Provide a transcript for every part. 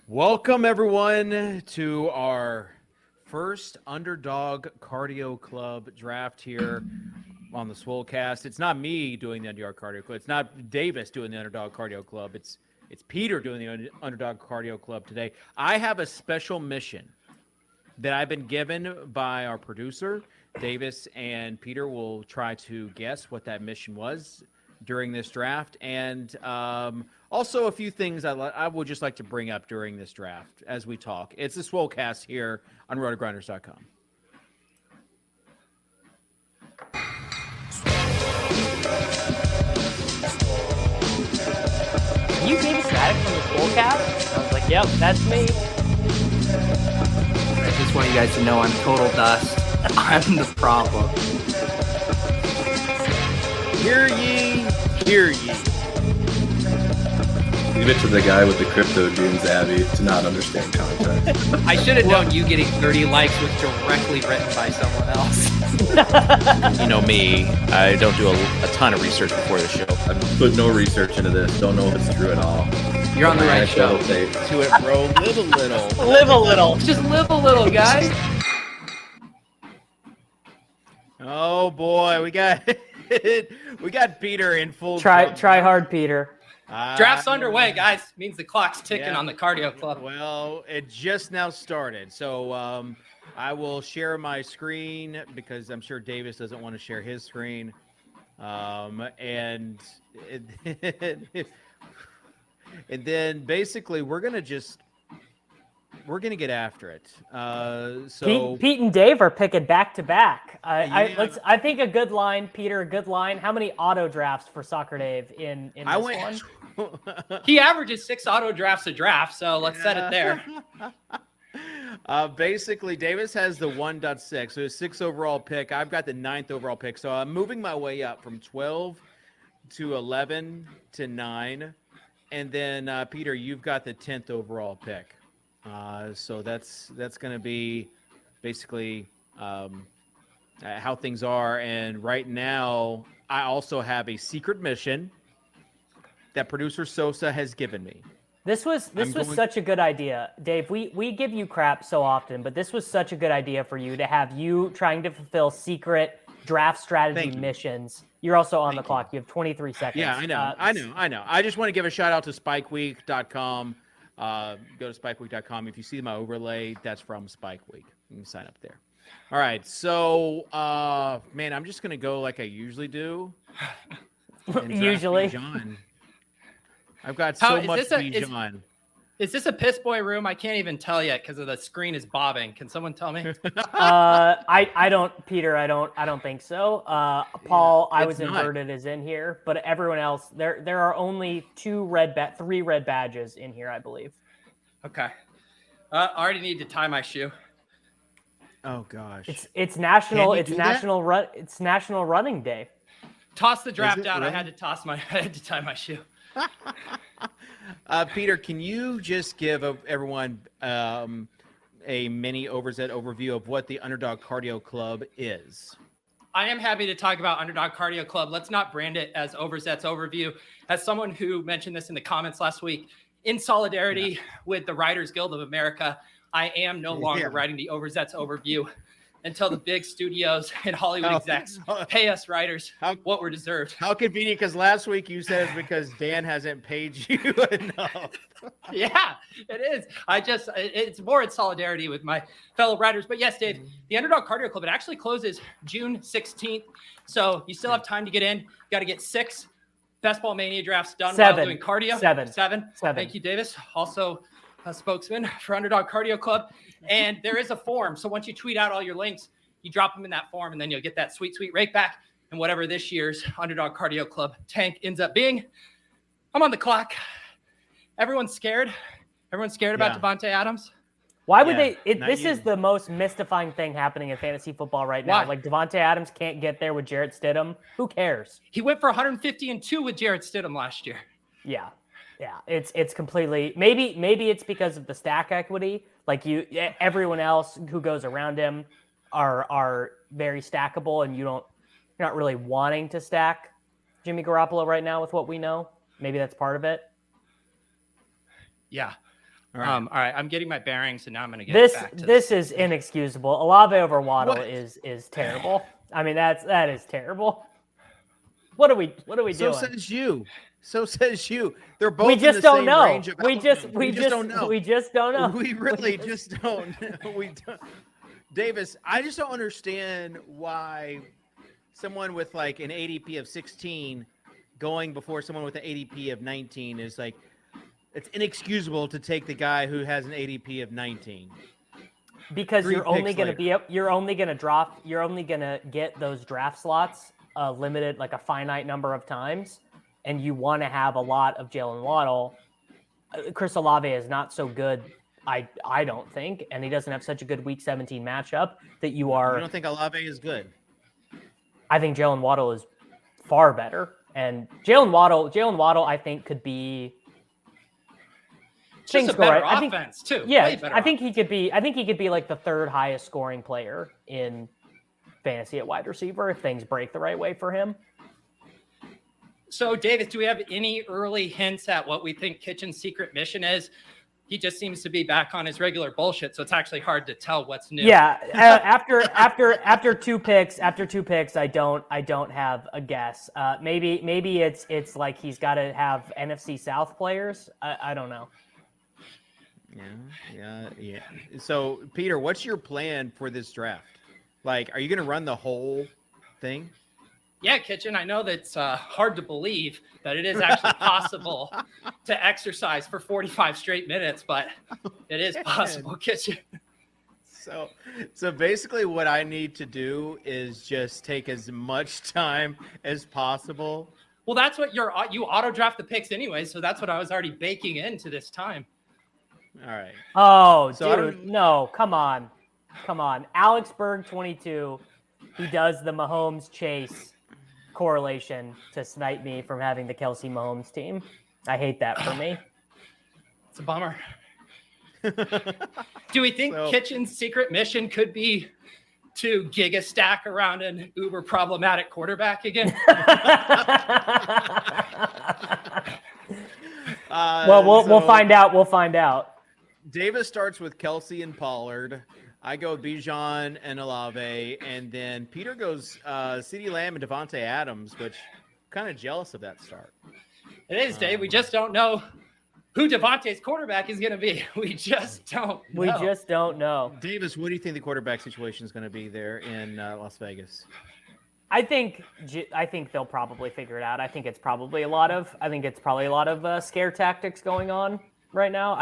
Welcome, everyone, to our first Underdog Cardio Club Draft here on the Swolecast. It's not me doing the Underdog Cardio Club. It's not Davis doing the Underdog Cardio Club. It's Peter doing the Underdog Cardio Club today. I have a special mission that I've been given by our producer. Davis and Peter will try to guess what that mission was during this draft, and also a few things I would just like to bring up during this draft as we talk. It's the Swolecast here on RotoGrinders.com. Are you David Static from the Swolecast? I was like, yep, that's me. I just want you guys to know I'm total dust. I'm the problem. Hear ye, hear ye. Leave it to the guy with the crypto dunes, Abby, to not understand context. I should have known you getting 30 likes was directly written by someone else. You know me, I don't do a ton of research before the show. I've put no research into this. Don't know if it's true at all. You're on the right show. To it, bro. Live a little. Live a little. Just live a little, guys. Oh boy, we got Peter in full. Try hard, Peter. Draft's underway, guys. Means the clock's ticking on the Cardio Club. Well, it just now started, so I will share my screen because I'm sure Davis doesn't want to share his screen, and then basically we're gonna get after it. So Pete and Dave are picking back to back. I think a good line, Peter. A good line. How many auto drafts for Soccer Dave in this one? He averages 6 auto drafts a draft, so let's set it there. Basically, Davis has the 1.6, so his 6th overall pick. I've got the 9th overall pick, so I'm moving my way up from 12 to 11 to 9, and then Peter, you've got the 10th overall pick. So that's going to be basically how things are. And right now, I also have a secret mission that producer Sosa has given me. This was such a good idea, Dave. We give you crap so often, but this was such a good idea for you to have you trying to fulfill secret draft strategy missions. You're also on the clock. You have 23 seconds. Yeah, I know. I just want to give a shout out to SpikeWeek.com. Go to SpikeWeek.com. If you see my overlay, that's from Spike Week. You can sign up there. All right. So, man, I'm just going to go like I usually do. Usually. Bijan. I've got so much Bijan. Is this a piss boy room? I can't even tell yet because the screen is bobbing. Can someone tell me? I don't, Peter. I don't think so. Paul, I was inverted is in here, but everyone else, there are only 3 red badges in here, I believe. Okay. I already need to tie my shoe. Oh gosh. It's national running day. Toss the draft out. Really? I had to tie my shoe. Peter, can you just give everyone a mini overview of what the Underdog Cardio Club is? I am happy to talk about Underdog Cardio Club. Let's not brand it as Overzet's Overview. As someone who mentioned this in the comments last week, in solidarity with the Writers Guild of America, I am no longer writing the Overzet's Overview until the big studios and Hollywood execs pay us writers what we're deserved. How convenient, because last week you said it's because Dan hasn't paid you enough. Yeah, it is. It's more in solidarity with my fellow writers. But yes, Dave, the Underdog Cardio Club, it actually closes June 16th. So you still have time to get in. You got to get 6 Best Ball Mania drafts done while doing cardio. 7. Thank you, Davis. Also a spokesman for Underdog Cardio Club. And there is a form. So once you tweet out all your links, you drop them in that form, and then you'll get that sweet rake back and whatever this year's Underdog Cardio Club tank ends up being. I'm on the clock. Everyone's scared. Everyone's scared about Devontae Adams. Why would they? This is the most mystifying thing happening in fantasy football right now. Why? Like Devontae Adams can't get there with Jarrett Stidham. Who cares? He went for 150-2 with Jarrett Stidham last year. Yeah. It's completely maybe it's because of the stack equity. Like everyone else who goes around him are very stackable, and you're not really wanting to stack Jimmy Garoppolo right now with what we know. Maybe that's part of it. Yeah. All right. All right, I'm getting my bearings, and now I'm going to get This back to this is inexcusable. Olave over Waddle What? is terrible. I mean, that is terrible. What are we So doing? says you. So says you. They're both We in just the don't same know. range of We outcomes. just don't know. We just don't know. We really just don't. We don't. Davis, I just don't understand why someone with like an ADP of 16 going before someone with an ADP of 19 is like, it's inexcusable to take the guy who has an ADP of 19. Because 3 you're only picks going to later. you're only going to get those draft slots limited, like a finite number of times, and you want to have a lot of Jalen Waddle. Chris Olave is not so good, I don't think, and he doesn't have such a good Week 17 matchup that you are. You don't think Olave is good? I think Jalen Waddle is far better, and Jalen Waddle, I think could be. just a better offense too. Yeah, Way better I think he could be like the third highest scoring player in fantasy at wide receiver if things break the right way for him. So, Davis, do we have any early hints at what we think Kitchen's secret mission is? He just seems to be back on his regular bullshit, so it's actually hard to tell what's new. Yeah, after two picks, I don't have a guess. Maybe it's like he's got to have NFC South players. I don't know. Yeah. So, Peter, what's your plan for this draft? Like, are you going to run the whole thing? Yeah, Kitchen, I know that's hard to believe that it is actually possible to exercise for 45 straight minutes, but it is possible, Kitchen. So basically what I need to do is just take as much time as possible. Well, that's what you auto draft the picks anyway, so that's what I was already baking into this time. All right. Oh, So dude, no, come on. Alex Berg 22, he does the Mahomes Chase correlation to snipe me from having the Kelsey Mahomes team. I hate that for me. It's a bummer. Do we think Kitchen's secret mission could be to giga stack around an uber problematic quarterback again? We'll find out. We'll find out. Davis starts with Kelsey and Pollard. I go Bijan and Olave, and then Peter goes CeeDee Lamb and Devontae Adams, which I'm kind of jealous of that start. It is, Dave. We just don't know who Devontae's quarterback is going to be. We just don't know. We just don't know. Davis, what do you think the quarterback situation is going to be there in Las Vegas? I think they'll probably figure it out. I think it's probably a lot of scare tactics going on right now.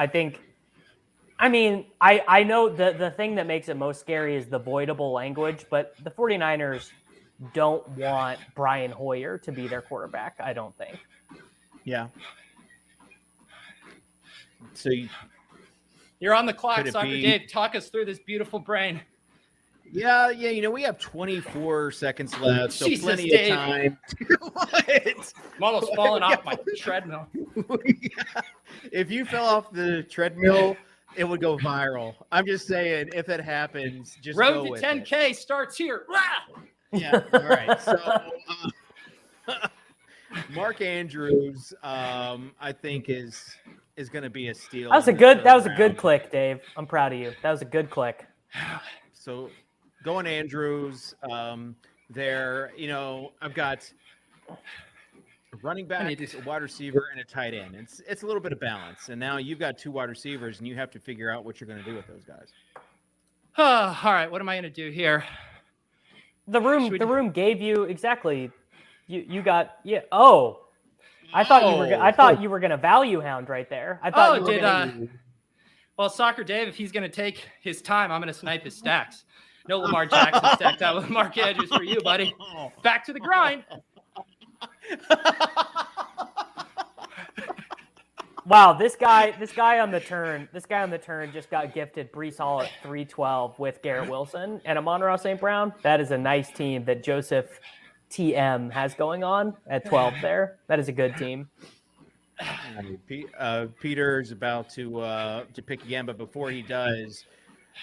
I know the thing that makes it most scary is the voidable language, but the 49ers don't want Brian Hoyer to be their quarterback, I don't think. Yeah. So you're on the clock, Soccer be... Dave. Talk us through this beautiful brain. Yeah. We have 24 seconds left, so Jesus, plenty Dave. of time. What? I'm almost falling off my treadmill. Yeah. If you fell off the treadmill, it would go viral. I'm just saying, if it happens, just Road go to with 10K it. starts here. Yeah. All right. So Mark Andrews, I think is going to be a steal. That was a good click, Dave. I'm proud of you. That was a good click. So going Andrews there, I've got a running back, a wide receiver, and a tight end. It's a little bit of balance. And now you've got 2 wide receivers, and you have to figure out what you're going to do with those guys. All right, what am I going to do here? The room gave you exactly. You got Oh, I thought you were gonna value hound right there. I thought Well, Soccer Dave, if he's going to take his time, I'm going to snipe his stacks. No Lamar Jackson stacked out with Mark Andrews for you, buddy. Back to the grind. Wow, this guy on the turn just got gifted Breece Hall at 312 with Garrett Wilson and Amon-Ra St. Brown. That is a nice team that Joseph TM has going on at 12 there. That is a good team. Peter's about to pick again, but before he does,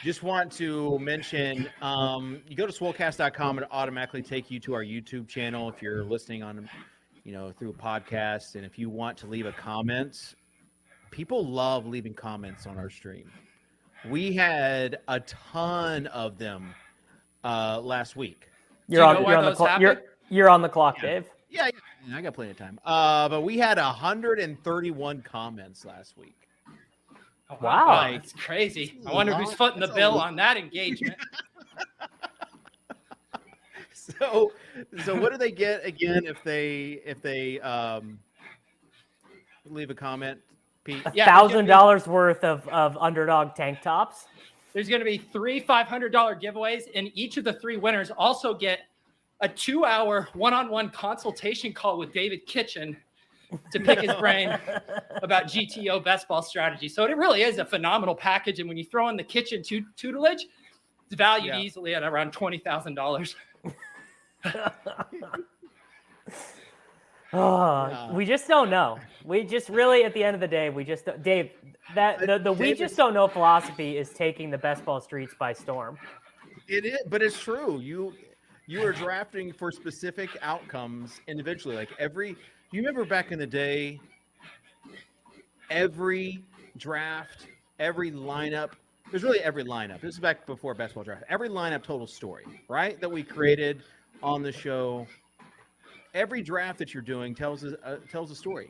just want to mention you go to swolecast.com and automatically take you to our YouTube channel if you're listening on through a podcast, and if you want to leave a comment people love leaving comments on our stream. We had a ton of them last week. You're on the clock. You're on the clock, Dave. Yeah, I got plenty of time. But we had 131 comments last week. Oh, Wow. That's crazy. I wonder who's footing the bill on that engagement. So what do they get again if they leave a comment, Pete? $1,000 worth of Underdog tank tops. There's going to be 3 $500 giveaways, and each of the 3 winners also get a 2-hour one-on-one consultation call with David Kitchen to pick his brain about GTO best ball strategy. So it really is a phenomenal package, and when you throw in the kitchen tutelage, it's valued easily at around $20,000. We just don't know. We just really, at the end of the day, we just Dave. We just don't know philosophy is taking the best ball streets by storm. It is, but it's true. You are drafting for specific outcomes individually. Like you remember back in the day, every draft, every lineup. There's really every lineup. This is back before best ball draft. Every lineup total story, right? That we created on the show. Every draft that you're doing tells a story.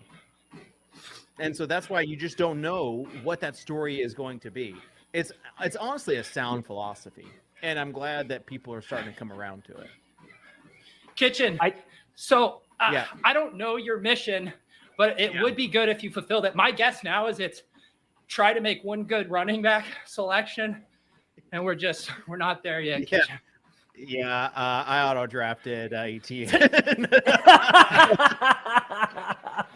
And so that's why you just don't know what that story is going to be. It's honestly a sound philosophy. And I'm glad that people are starting to come around to it. Kitchen. I don't know your mission, but it would be good if you fulfilled it. My guess now is it's try to make one good running back selection. And we're not there yet, Kitchen. Yeah, I auto-drafted Etienne.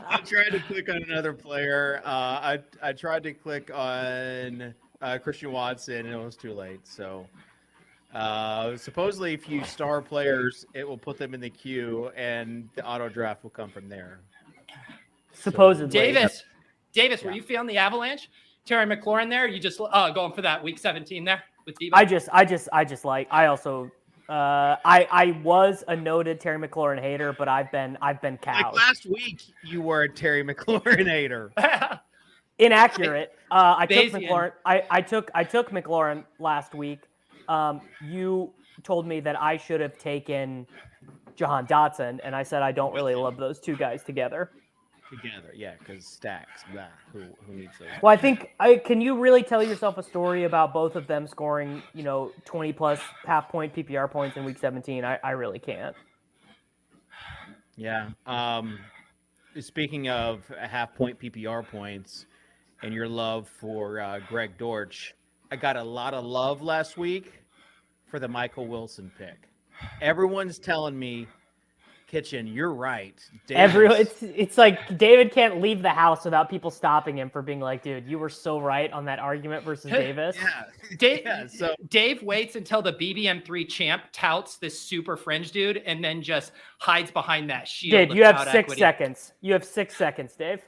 I tried to click on another player. I tried to click on Christian Watson, and it was too late. So supposedly if you star players, it will put them in the queue, and the auto-draft will come from there. Supposedly. Davis, were you feeling the avalanche? Terry McLaurin there? You just going for that week 17 there with Debo? I was a noted Terry McLaurin hater, but I've been cowed. Like last week, you were a Terry McLaurin hater. Inaccurate. I took McLaurin. I took McLaurin last week. You told me that I should have taken Jahan Dotson, and I said I don't really love those two guys together. Yeah, because stacks. Blah, who needs those? Well, I think can you really tell yourself a story about both of them scoring, 20 plus half point PPR points in week 17? I really can't. Yeah. Speaking of half point PPR points and your love for Greg Dortch, I got a lot of love last week for the Michael Wilson pick. Everyone's telling me, Kitchen, you're right. It's like David can't leave the house without people stopping him for being like, dude, you were so right on that argument versus Davis. Dave waits until the BBM3 champ touts this super fringe dude and then just hides behind that shield. Dude, you have 6 seconds. You have 6 seconds, Dave.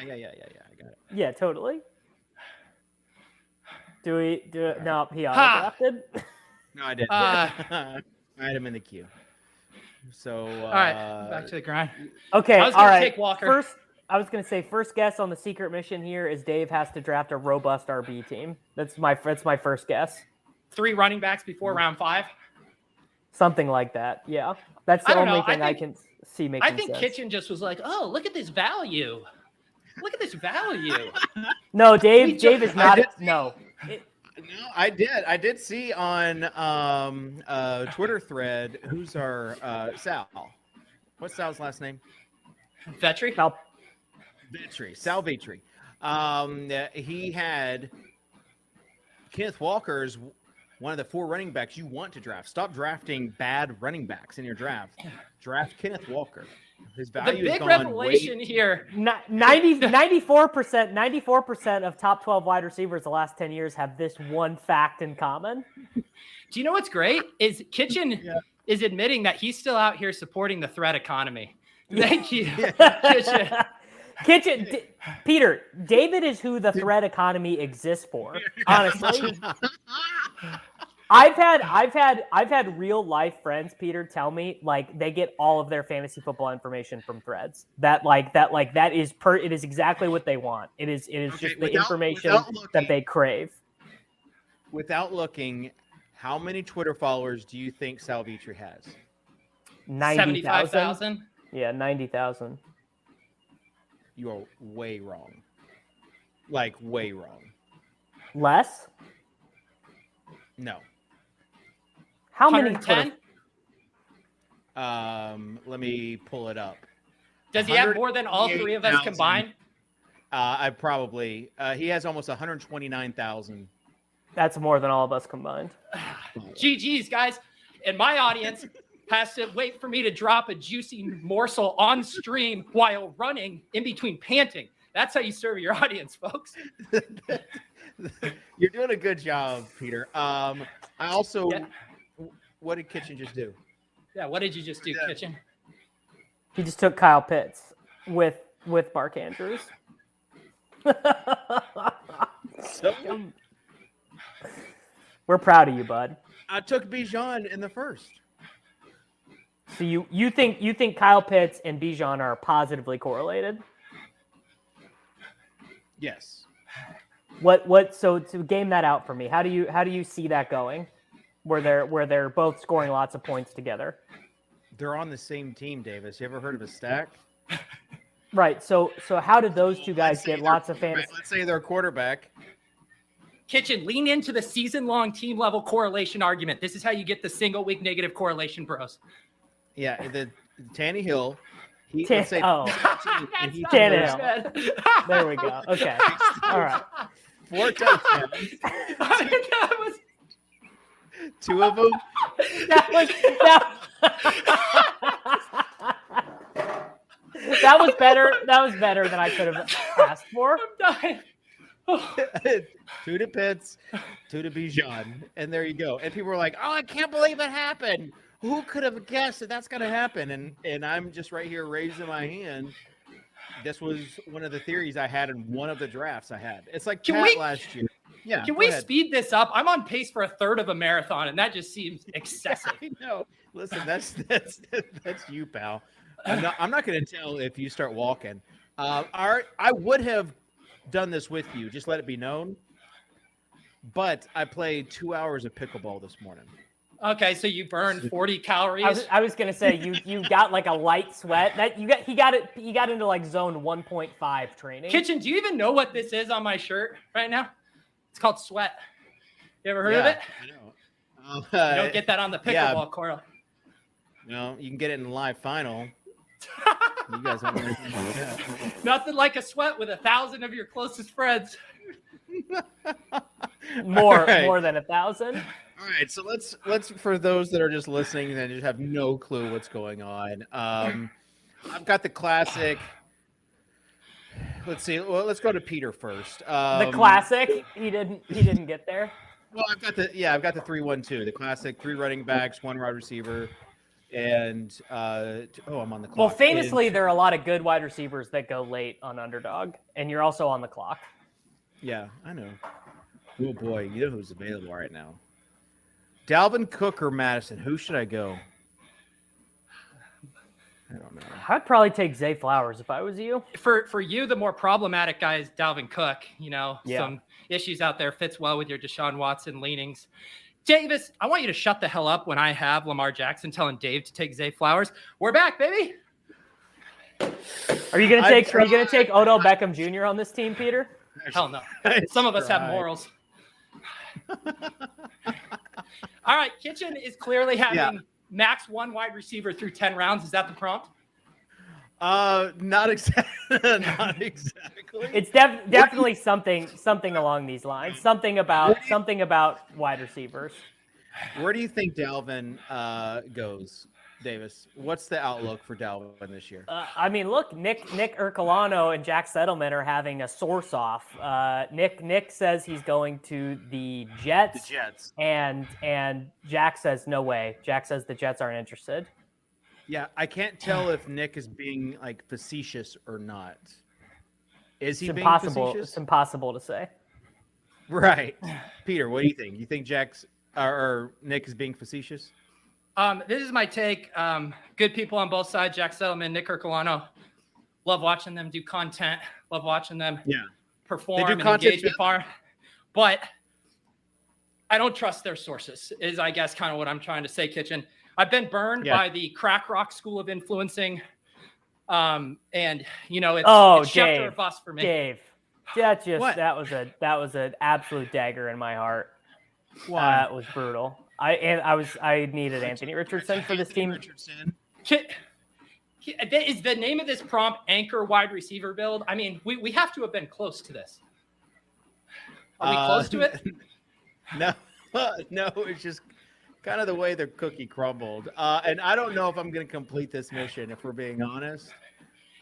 Yeah. I got it. Yeah, totally. Do it? No, he auto-drafted. No, I didn't. I had him in the queue. So all right, back to the grind. Okay, I was all gonna right. Take Walker. First guess on the secret mission here is Dave has to draft a robust RB team. That's my first guess. 3 running backs before round 5. Something like that. Yeah, that's the only thing I can see making sense. I think Kitchen just was like, "Oh, look at this value! Look at this value!" No, Dave is not. No. No, I did see on Twitter thread. Who's our Sal? What's Sal's last name? Vetri. Sal Vetri. He had Kenneth Walker as one of the 4 running backs you want to draft. Stop drafting bad running backs in your draft. Draft Kenneth Walker. His value the big revelation here. 94% of top 12 wide receivers the last 10 years have this one fact in common. Do you know what's great? Is Kitchen is admitting that he's still out here supporting the threat economy. Thank you, Kitchen. Peter, David is who the threat economy exists for. Honestly. I've had real life friends, Peter, tell me like they get all of their fantasy football information from Threads. That is exactly what they want. It is just the information that they crave. Without looking, how many Twitter followers do you think Salvitri has? 75,000. Yeah, 90,000. You are way wrong. Like way wrong. Less? No. How many 110? Let me pull it up. Does he have more than all three of us combined? He has almost 129,000. That's more than all of us combined. GG's, guys. And my audience has to wait for me to drop a juicy morsel on stream while running in between panting. That's how you serve your audience, folks. You're doing a good job, Peter. I also, what did Kitchen just do? Yeah, what did you just do, Kitchen? He just took Kyle Pitts with Mark Andrews. We're proud of you, bud. I took Bijan in the first. So you think Kyle Pitts and Bijan are positively correlated? Yes. So to game that out for me, how do you see that going? Where they're both scoring lots of points together. They're on the same team, Davis. You ever heard of a stack? Right. So how did those two guys get lots of fantasy? Let's say they're quarterback. Kitchen, lean into the season-long team-level correlation argument. This is how you get the single-week negative correlation, bros. Yeah, the Tannehill. Tannehill. There we go. Okay. All right. 4 touchdowns. That was 2 of them. That was better. That was better than I could have asked for. I'm dying. 2 to Pitts, 2 to Bijan, and there you go. And people were like, "Oh, I can't believe it happened. Who could have guessed that that's going to happen?" And I'm just right here raising my hand. This was one of the theories I had in one of the drafts I had. It's like last year. Yeah. Can we speed this up? I'm on pace for a third of a marathon, and that just seems excessive. I know. Listen, that's you, pal. I'm not going to tell if you start walking. I would have done this with you. Just let it be known. But I played 2 hours of pickleball this morning. Okay, so you burned 40 calories. I was gonna say you got like a light sweat. That he got into like zone 1.5 training. Kitchen, do you even know what this is on my shirt right now? It's called sweat. You ever heard of it? I know. You don't get that on the pickleball court. No, you can get it in the live final. You guys don't know anything about that. Nothing like a sweat with 1,000 of your closest friends. More than 1,000. All right, so let's for those that are just listening and just have no clue what's going on. I've got the classic. Let's see. Well, let's go to Peter first. The classic. He didn't get there. Well, I've got the 3-1-2, the classic 3 running backs, 1 wide receiver, and I'm on the clock. Well, famously, there are a lot of good wide receivers that go late on Underdog, and you're also on the clock. Yeah, I know. Oh boy, you know who's available right now. Dalvin Cook or Madison? Who should I go? I don't know. I'd probably take Zay Flowers if I was you. For you, the more problematic guy is Dalvin Cook. Some issues out there. Fits well with your Deshaun Watson leanings. Davis, I want you to shut the hell up when I have Lamar Jackson telling Dave to take Zay Flowers. We're back, baby. Are you gonna take Odell Beckham Jr. on this team, Peter? Hell no. Some of us have morals. All right, Kitchen is clearly having max 1 wide receiver through 10 rounds. Is that the prompt? Not exactly. Not exactly. It's definitely something along these lines. Something about wide receivers. Where do you think Dalvin goes, Davis? What's the outlook for Dalvin this year? I mean, look, Nick Ercolano and Jack Settlement are having a source off. Nick says he's going to the Jets. The Jets. And Jack says no way. Jack says the Jets aren't interested. Yeah, I can't tell if Nick is being like facetious or not. Is he being facetious? It's impossible to say. Right. Peter, what do you think? You think Jack's or Nick is being facetious? This is my take. Good people on both sides, Jack Settleman, Nick Herculano. Love watching them do content. Love watching them perform and engage with farm. But I don't trust their sources, is I guess kind of what I'm trying to say, Kitchen. I've been burned by the crack rock school of influencing. And you know, it's Schefter or bust for me. Dave, that was an absolute dagger in my heart. Why? That was brutal. I needed Anthony Richardson for this team. Is the name of this prompt anchor wide receiver build? I mean, we have to have been close to this. Are we close to it? No, it's just kind of the way the cookie crumbled. And I don't know if I'm going to complete this mission, if we're being honest.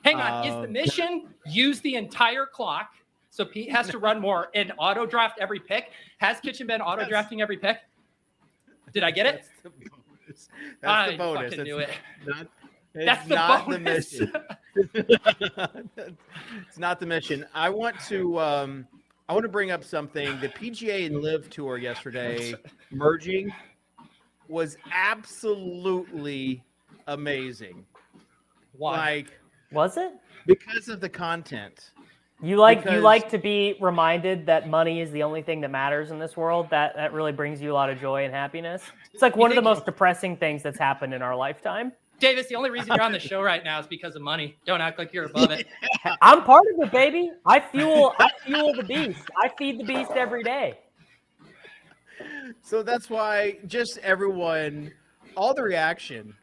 Hang on. Is the mission use the entire clock? So Pete has to run more and auto draft every pick. Has Kitchen been auto drafting every pick? Did I get it? That's the bonus. Fucking knew it. That's not the mission. It's not the mission. I want to bring up something. The PGA and Live Tour yesterday merging was absolutely amazing. Why? Was it? Because of the content. You like to be reminded that money is the only thing that matters in this world. That really brings you a lot of joy and happiness. It's like one of the most depressing things that's happened in our lifetime. Davis, the only reason you're on the show right now is because of money. Don't act like you're above it. I'm part of it, baby. I fuel the beast. I feed the beast every day. So that's why just everyone, all the reaction,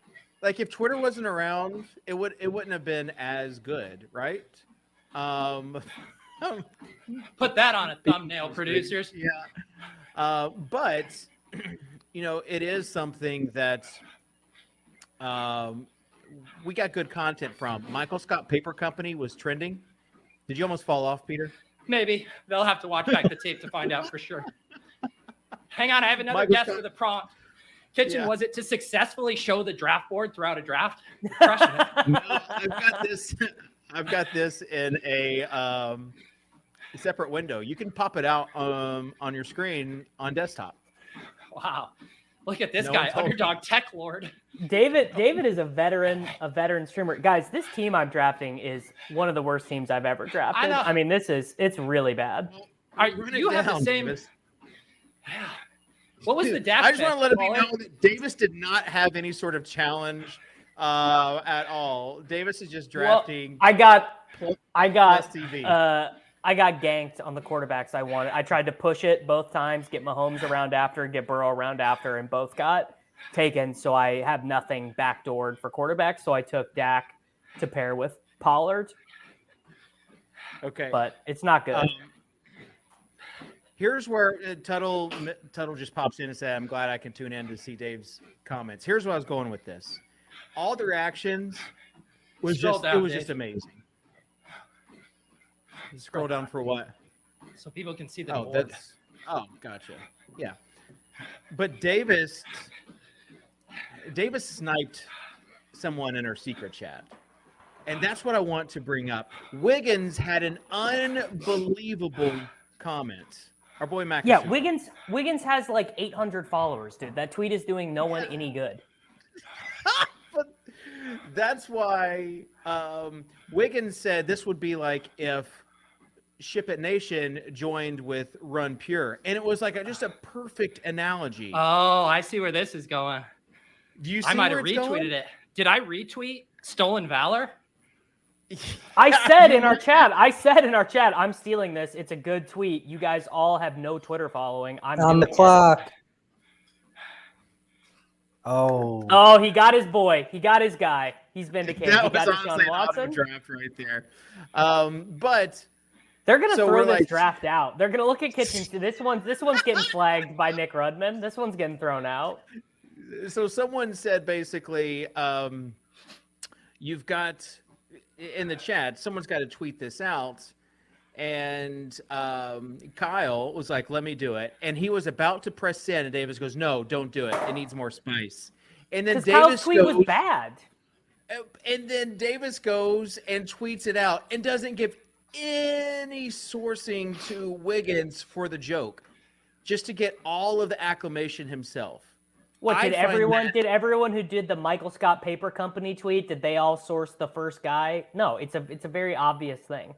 like if Twitter wasn't around, it wouldn't have been as good, right? Put that on a thumbnail, producers. Yeah. But you know, it is something that we got good content from. Michael Scott Paper Company was trending. Did you almost fall off, Peter? Maybe. They'll have to watch back the tape to find out for sure. Hang on, I have another guess for the prompt. Kitchen, was it to successfully show the draft board throughout a draft? Crushing it. No, I've got this in a separate window. You can pop it out on your screen on desktop. Wow. Look at this guy, Underdog Tech Lord. David is a veteran streamer. Guys, this team I'm drafting is one of the worst teams I've ever drafted. I mean, it's really bad. You have the same. What was the dash? I just want to let it be known that Davis did not have any sort of challenge at all. Davis is just drafting. Well, I got ganked on the quarterbacks I wanted. I tried to push it both times, get Mahomes around after, get Burrow around after, and both got taken. So I have nothing backdoored for quarterbacks. So I took Dak to pair with Pollard. Okay, but it's not good. Here's where Tuttle just pops in and said, "I'm glad I can tune in to see Dave's comments." Here's where I was going with this. All the reactions was just amazing. Scroll down for what? So people can see the board. Gotcha. Yeah. But Davis sniped someone in our secret chat. And that's what I want to bring up. Wiggins had an unbelievable comment. Our boy Mac. Yeah, Wiggins has like 800 followers, dude. That tweet is doing no one any good. But that's why Wiggins said this would be like if Ship It Nation joined with Run Pure, and it was like just a perfect analogy. Oh, I see where this is going. Do you see I might have where it's retweeted going? it. Did I retweet Stolen Valor? I said in our chat, I'm stealing this. It's a good tweet. You guys all have no Twitter following. I'm on the clock. Oh, he got his boy. He got his guy. He's vindicated. That he got was Deshaun honestly an Watson. draft right there. But they're gonna throw this draft out. They're gonna look at Kitchen. This one's getting flagged by Nick Rudman. This one's getting thrown out. So someone said basically, you've got in the chat, someone's got to tweet this out. And Kyle was like, let me do it. And he was about to press send, and Davis goes, no, don't do it. It needs more spice. And then Davis Kyle's tweet was bad. And then Davis goes and tweets it out and doesn't give any sourcing to Wiggins for the joke. just to get all of the acclamation himself. What I did find everyone who did the Michael Scott Paper Company tweet, did they all source the first guy? No, it's a very obvious thing.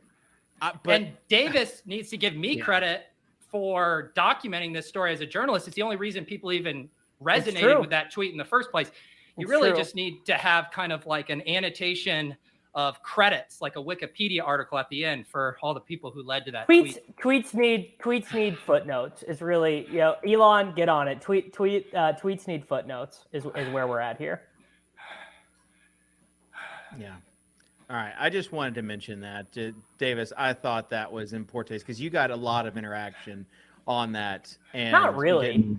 But and Davis needs to give me credit for documenting this story as a journalist. It's the only reason people even resonated with that tweet in the first place. You really just need to have kind of like an annotation of credits, like a Wikipedia article at the end for all the people who led to that tweet. Tweets need footnotes. Is really, Elon, get on it. Tweets need footnotes is where we're at here. Yeah. All right. I just wanted to mention that, Davis. I thought that was important because you got a lot of interaction on that. And not really.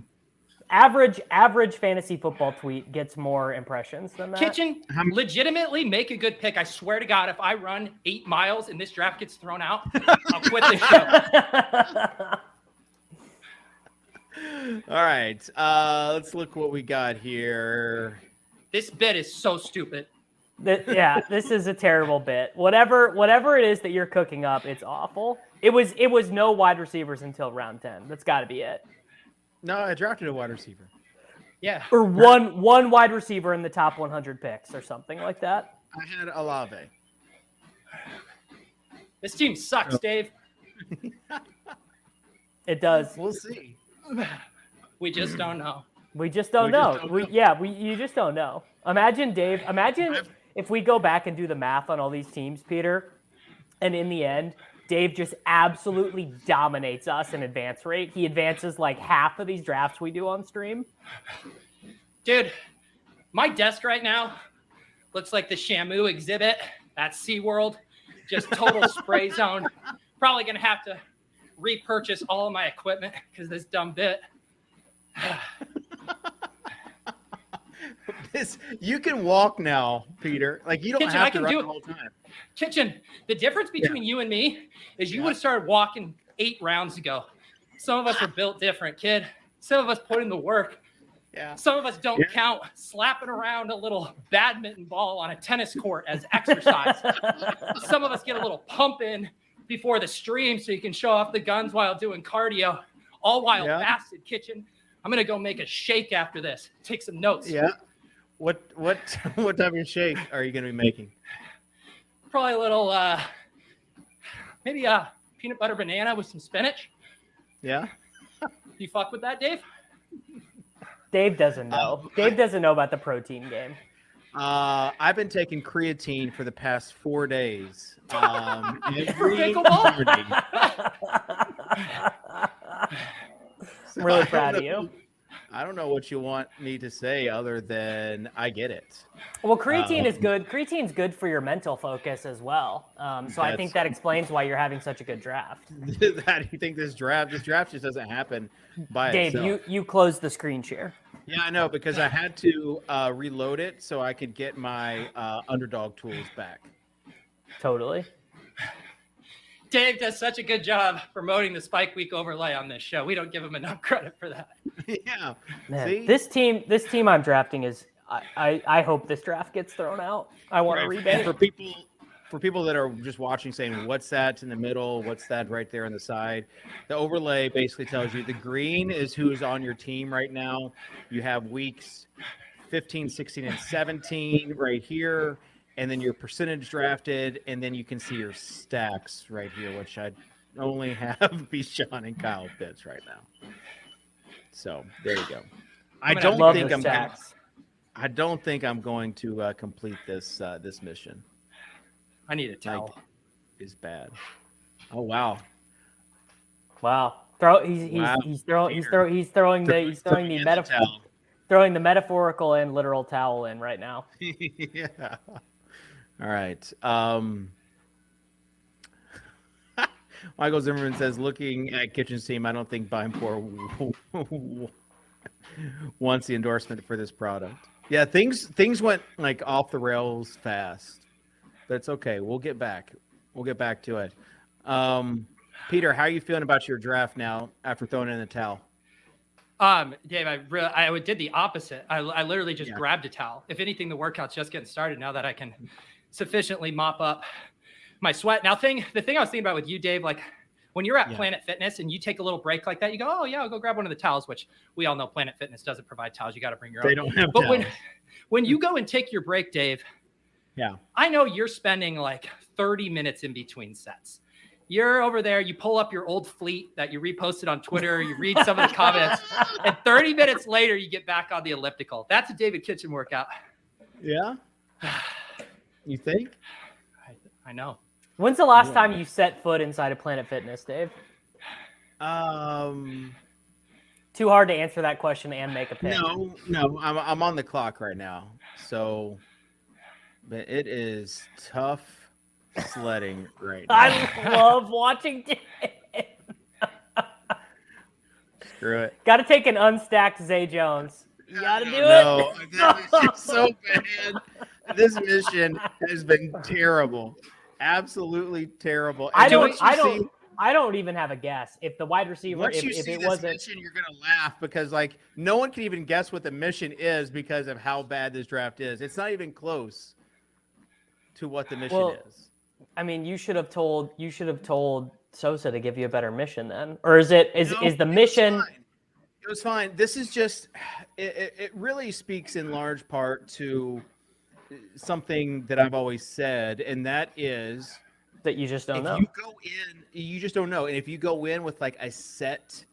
Average fantasy football tweet gets more impressions than that. Kitchen, legitimately make a good pick. I swear to God, if I run 8 miles and this draft gets thrown out, I'll quit this show. All right. Let's look what we got here. This bit is so stupid. This is a terrible bit. Whatever it is that you're cooking up, it's awful. It was no wide receivers until round 10. That's got to be it. No, I drafted a wide receiver. Yeah. Or one wide receiver in the top 100 picks or something like that. I had Olave. This team sucks, Dave. It does. We'll see. We just don't know. We just don't know. You just don't know. Imagine, Dave, if we go back and do the math on all these teams, Peter, and in the end, Dave just absolutely dominates us in advance rate. He advances like half of these drafts we do on stream. Dude, my desk right now looks like the Shamu exhibit at SeaWorld. Just total spray zone. Probably going to have to repurchase all of my equipment because this dumb bit. You can walk now, Peter. Like you don't Kitchen, have to run the whole time. Kitchen, the difference between you and me is you would have started walking 8 rounds ago. Some of us are built different, kid. Some of us put in the work. Yeah. Some of us don't count slapping around a little badminton ball on a tennis court as exercise. Some of us get a little pump in before the stream so you can show off the guns while doing cardio, all while fasted. Kitchen, I'm going to go make a shake after this. Take some notes. Yeah. What type of shake are you going to be making? Probably a little, maybe a peanut butter banana with some spinach. Yeah. You fuck with that, Dave? Dave doesn't know. Dave doesn't know about the protein game. I've been taking creatine for the past 4 days. Every Pickleball? morning. I'm really proud of you. I don't know what you want me to say other than I get it. Well, creatine is good. Creatine's good for your mental focus as well. So I think that explains why you're having such a good draft. How do you think this draft just doesn't happen by Dave, itself? you closed the screen share. Yeah, I know, because I had to reload it so I could get my underdog tools back. Totally. Dave does such a good job promoting the Spike Week overlay on this show. We don't give him enough credit for that. Yeah. Man, See? this team I'm drafting is I hope this draft gets thrown out. I want to rebate. For people that are just watching saying, what's that in the middle? What's that right there on the side? The overlay basically tells you the green is who's on your team right now. You have weeks 15, 16, and 17 right here. And then your percentage drafted, and then you can see your stacks right here, which I only have Bijan and Kyle Pitts right now. So there you go. I don't think I'm going to complete this mission. I need a towel. Is bad. Oh wow. Wow. He's throwing the metaphorical and literal towel in right now. Yeah. All right. Michael Zimmerman says, looking at Kitchen's team, I don't think BBM4 wants the endorsement for this product. Yeah, things went like off the rails fast. But it's okay. We'll get back. We'll get back to it. Peter, how are you feeling about your draft now after throwing in the towel? Dave, I did the opposite. I literally just grabbed a towel. If anything, the workout's just getting started now that I can sufficiently mop up my sweat. Now, the thing I was thinking about with you, Dave, like When you're at Yeah. Planet Fitness and you take a little break like that, you go, oh yeah, I'll go grab one of the towels, which we all know Planet Fitness doesn't provide towels. You got to bring your own. They don't have But towels. when you go and take your break, Dave, Yeah. I know you're spending like 30 minutes in between sets. You're over there, you pull up your old fleet that you reposted on Twitter, you read some of the comments, and 30 minutes later, you get back on the elliptical. That's a David Kitchen workout. Yeah. You think? I know. When's the last time you set foot inside of Planet Fitness, Dave? Too hard to answer that question and make a pick. No. I'm on the clock right now. So, but it is tough sledding right now. I love watching Dave. Screw it. Got to take an unstacked Zay Jones. You got to do it. No, that is so bad. This mission has been terrible. Absolutely terrible. I And once you see- I don't even have a guess. If the wide receiver, Once if you see it this wasn't, mission, you're gonna laugh because like no one can even guess what the mission is because of how bad this draft is. It's not even close to what the mission is. I mean, you should have told Sosa to give you a better mission then, or is the mission? It was fine. This is just it really speaks in large part to something that I've always said, and that is That you just don't know. If you go in, you just don't know. And if you go in with like a set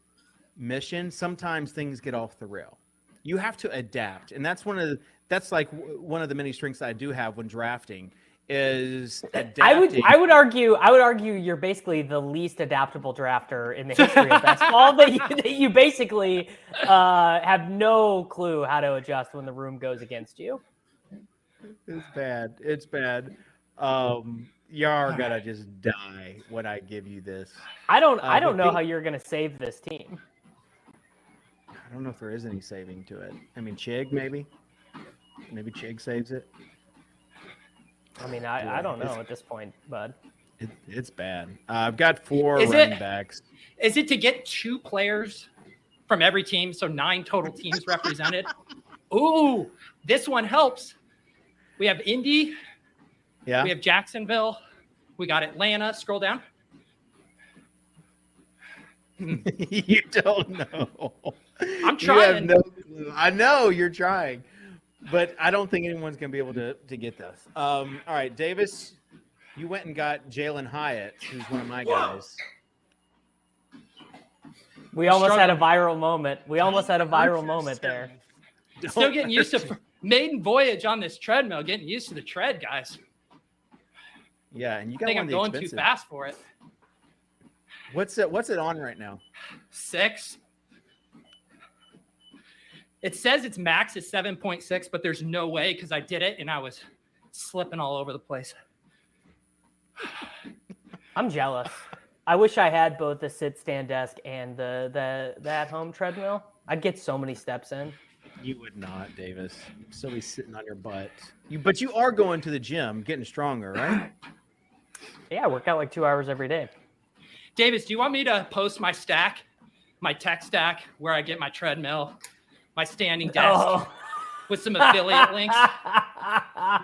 mission, sometimes things get off the rail. You have to adapt, and that's one of the many strengths I do have when drafting is adapting. I would argue you're basically the least adaptable drafter in the history of basketball. that you basically have no clue how to adjust when the room goes against you. It's bad. It's bad. You're gonna just die when I give you this. I don't know how you're gonna save this team. I don't know if there is any saving to it. I mean, Chig maybe Chig saves it. I mean, I don't know at this point, bud. It's bad. I've got 4 running backs. Is it to get 2 players from every team, so 9 total teams represented? Ooh, this one helps. We have Indy. Yeah. We have Jacksonville. We got Atlanta. Scroll down. You don't know. I'm trying. You have no clue. I know you're trying, but I don't think anyone's going to be able to get this. All right, Davis, you went and got Jalen Hyatt, who's one of my guys. We almost had a viral moment. There. Still getting used to maiden voyage on this treadmill. Getting used to the tread, guys. Yeah, and you I got think one I'm of the going expensive. too fast for it. What's it on right now? 6. It says its max is 7.6, but there's no way because I did it and I was slipping all over the place. I'm jealous. I wish I had both the sit stand desk and the at-home treadmill. I'd get so many steps in. You would not, Davis. You'd still be sitting on your butt. But you are going to the gym, getting stronger, right? Yeah, I work out like 2 hours every day. Davis, do you want me to post my stack, my tech stack, where I get my treadmill, my standing desk with some affiliate links?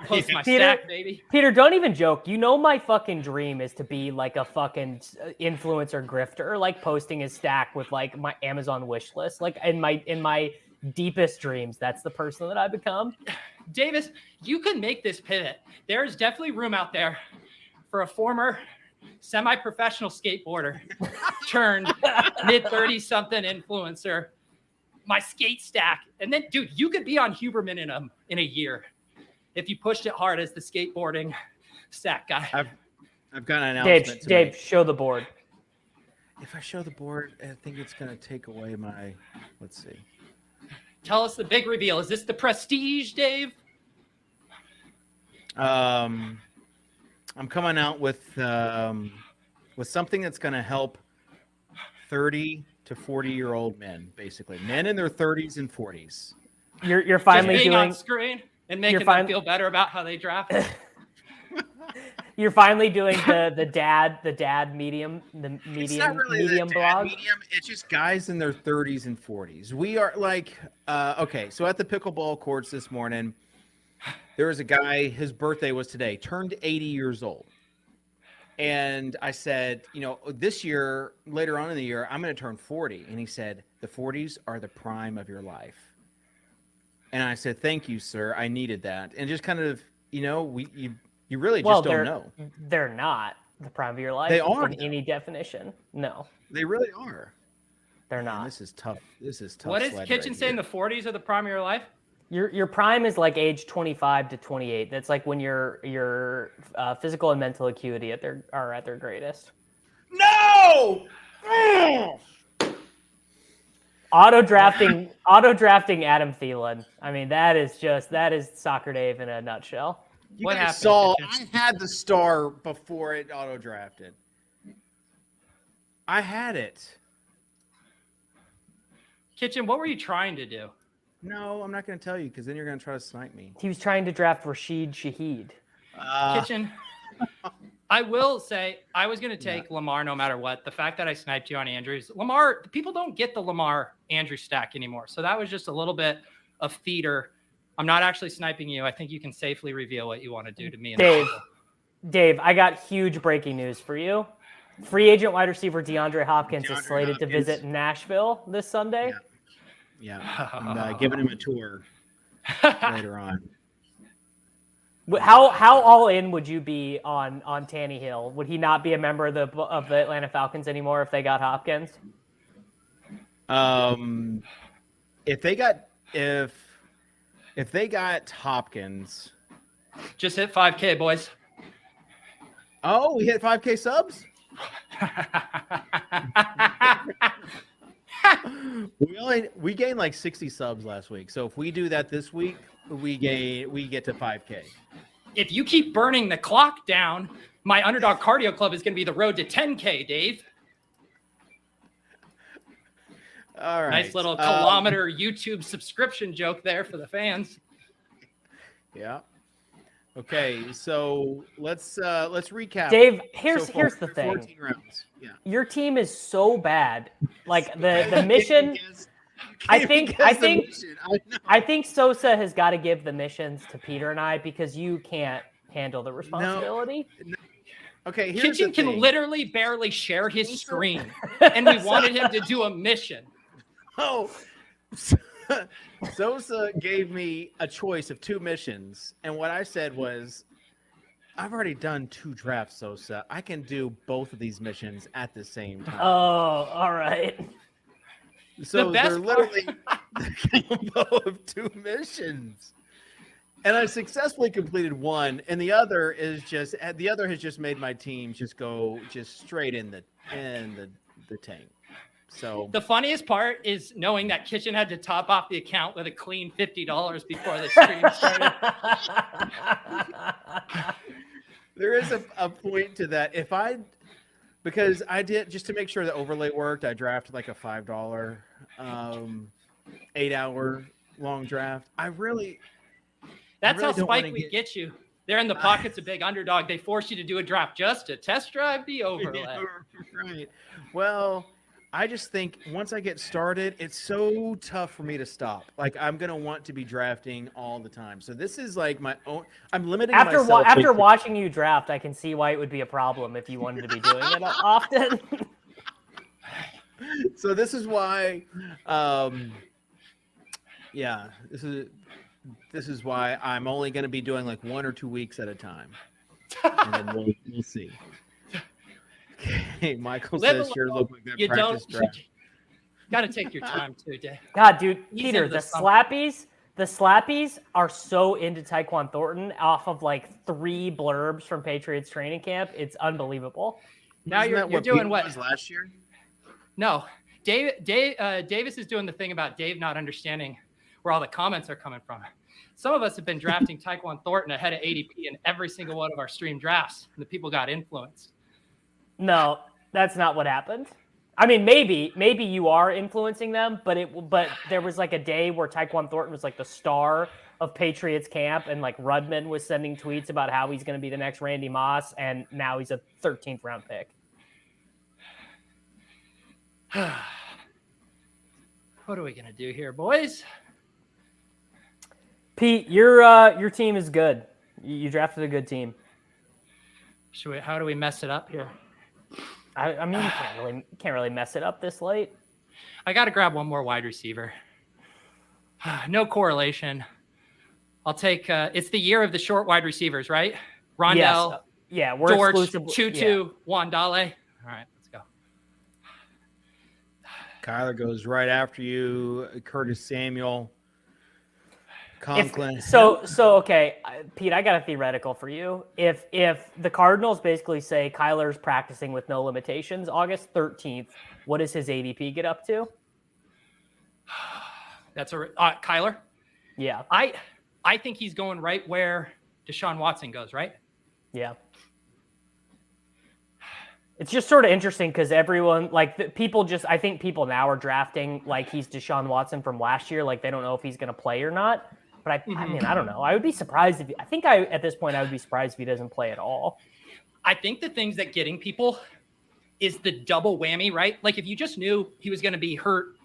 Post my stack, baby. Peter, don't even joke. You know my fucking dream is to be like a fucking influencer grifter, like posting his stack with like my Amazon wish list. Like in my deepest dreams, that's the person that I become. Davis, you can make this pivot. There's definitely room out there for a former semi-professional skateboarder turned mid-30-something influencer. My skate stack. And then, dude, you could be on Huberman in a year if you pushed it hard as the skateboarding stack guy. I've got an announcement to Dave, make. show the board. If I show the board, I think it's going to take away my, let's see. Tell us the big reveal. Is this the prestige, Dave? I'm coming out with something that's going to help 30 to 40-year-old men, basically. Men in their 30s and 40s. You're finally just being doing on screen and making them feel better about how they draft. You're finally doing the dad medium It's not really medium the blog. Medium, it's just guys in their 30s and 40s. We are like, okay, so at the pickleball courts this morning, there was a guy, his birthday was today, turned 80 years old. And I said, this year, later on in the year, I'm going to turn 40. And he said, the 40s are the prime of your life. And I said, thank you, sir. I needed that. And just kind of, you really just don't know. They're not the prime of your life. They are, in any definition. No, they really are. They're Man, not. this is tough. What is Kitchen saying? The 40s are the prime of your life? Your prime is like age 25 to 28. That's like when your physical and mental acuity are at their greatest. No! Auto drafting Adam Thielen. I mean, that is Soccer Dave in a nutshell. What happened? Saul, I had the star before it auto drafted. I had it. Kitchen, what were you trying to do? No, I'm not going to tell you because then you're going to try to snipe me. He was trying to draft Rashid Shaheed. Kitchen, I will say I was going to take Lamar no matter what. The fact that I sniped you on Andrews, Lamar, people don't get the Lamar Andrew stack anymore. So that was just a little bit of theater. I'm not actually sniping you. I think you can safely reveal what you want to do to me. Dave, I got huge breaking news for you. Free agent wide receiver DeAndre Hopkins is slated to visit Nashville this Sunday. Yeah. I'm giving him a tour later on. How all in would you be on Tannehill? Would he not be a member of the Atlanta Falcons anymore if they got Hopkins? If they got Hopkins, just hit 5K, boys. Oh, we hit 5K subs. we gained like 60 subs last week. So if we do that this week, we get to 5K. If you keep burning the clock down, my Underdog Cardio Club is going to be the road to 10K, Dave. All right. Nice little kilometer YouTube subscription joke there for the fans. Yeah. Okay, so let's recap. Dave, here's the thing. 14 rounds. Yeah. Your team is so bad. Like the mission. I think Sosa has got to give the missions to Peter and I because you can't handle the responsibility. No. Okay, Kitchen can literally barely share his screen, and we wanted him to do a mission. Oh, Sosa gave me a choice of 2 missions, and what I said was, I've already done 2 drafts, Sosa. I can do both of these missions at the same time. Oh, all right. So they're literally the combo of 2 missions. And I successfully completed one, and the other has just made my team just go straight in the tank. So the funniest part is knowing that Kitchen had to top off the account with a clean $50 before the stream started. There is a point to that. Because I did, just to make sure the overlay worked, I drafted like a $5 8-hour long draft. That's how Spike Week gets you. They're in the pockets of big underdog. They force you to do a draft just to test drive the overlay. Right. Well, I just think once I get started, it's so tough for me to stop. Like I'm gonna want to be drafting all the time. So this is like my own. I'm limiting myself. After watching you draft, I can see why it would be a problem if you wanted to be doing it often. So this is why. This is why I'm only going to be doing like 1 or 2 weeks at a time, and then we'll see. Okay, Michael says sure look like that practice draft. Got to take your time too, Dave. God, dude, Peter, the slappies are so into Tyquan Thornton off of like 3 blurbs from Patriots training camp. It's unbelievable. Now you're doing what was last year? No, Davis is doing the thing about Dave not understanding where all the comments are coming from. Some of us have been drafting Tyquan Thornton ahead of ADP in every single one of our stream drafts, and the people got influenced. No, that's not what happened. I mean, maybe you are influencing them, but there was like a day where Tyquan Thornton was like the star of Patriots camp, and like Rudman was sending tweets about how he's going to be the next Randy Moss, and now he's a 13th round pick. What are we going to do here, boys? Pete, your team is good. You drafted a good team. How do we mess it up here? I mean, you can't really mess it up this late. I got to grab one more wide receiver. No correlation. I'll take. It's the year of the short wide receivers, right? Rondell, Yes. Yeah, we're George, exclusive. Tutu, Wandale. All right, let's go. Kyler goes right after you. Curtis Samuel. Conklin. Okay, Pete, I got a theoretical for you. If the Cardinals basically say Kyler's practicing with no limitations, August 13th, what does his ADP get up to? That's Kyler. Yeah. I think he's going right where Deshaun Watson goes, right? Yeah. It's just sort of interesting because everyone, I think people now are drafting like he's Deshaun Watson from last year. Like they don't know if he's going to play or not. But I mean, I don't know. I would be surprised at this point, I would be surprised if he doesn't play at all. I think the things that getting people is the double whammy, right? Like if you just knew he was going to be hurt,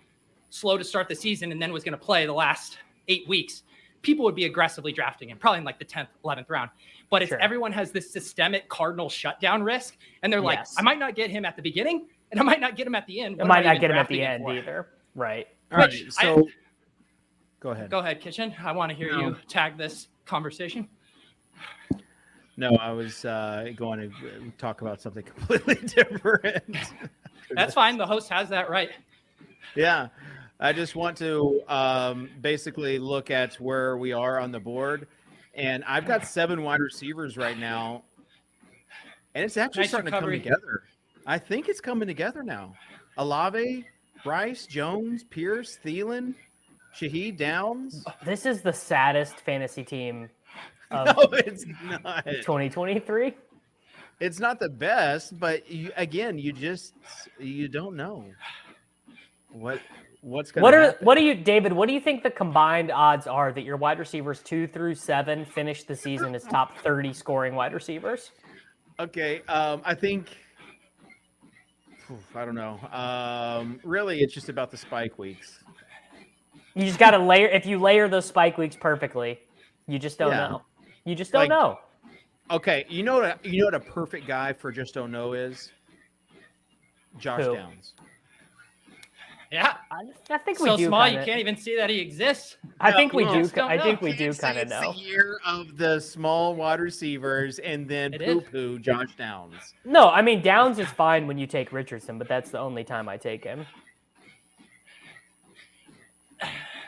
slow to start the season, and then was going to play the last 8 weeks, people would be aggressively drafting him, probably in like the 10th, 11th round. But if everyone has this systemic Cardinal shutdown risk, and they're like, I might not get him at the beginning, and I might not get him at the end. I might not get him at the end either. Right. All right. So go ahead. Go ahead, Kitchen. I want to hear you tag this conversation. No, I was going to talk about something completely different. That's fine. The host has that right. Yeah. I just want to basically look at where we are on the board. And I've got 7 wide receivers right now. And it's actually starting to come together. I think it's coming together now. Olave, Bryce, Jones, Pierce, Thielen, Shaheed, Downs. This is the saddest fantasy team of No, it's not. 2023. It's not the best, but you don't know what's going to happen. David, what do you think the combined odds are that your wide receivers 2 through 7 finish the season as top 30 scoring wide receivers? Okay, I think I don't know. Really, it's just about the spike weeks. You just got to layer. If you layer those spike weeks perfectly, you just don't know. You just don't know. Okay, you know what a perfect guy for just don't know is? Josh Who? Downs. Yeah, I think we so do. Small, kinda, you can't even see that he exists. I think we do. don't I know. think we do kind of It's know. the year of the small wide receivers, and then poo Josh Downs. No, I mean Downs is fine when you take Richardson, but that's the only time I take him.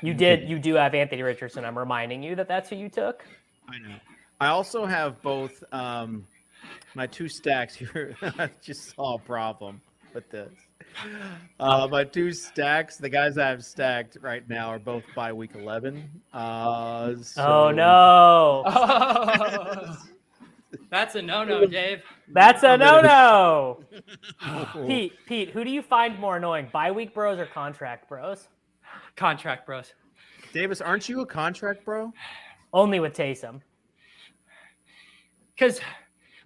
You do have Anthony Richardson. I'm reminding you that that's who you took. I know. I also have both my 2 stacks here. I just saw a problem with this. My 2 stacks, the guys I have stacked right now are both by week 11. Oh no! That's a no-no, Dave. That's a no-no. Pete, who do you find more annoying, bye-week bros or contract bros? Contract bros. Davis, aren't you a contract bro? Only with Taysom. Because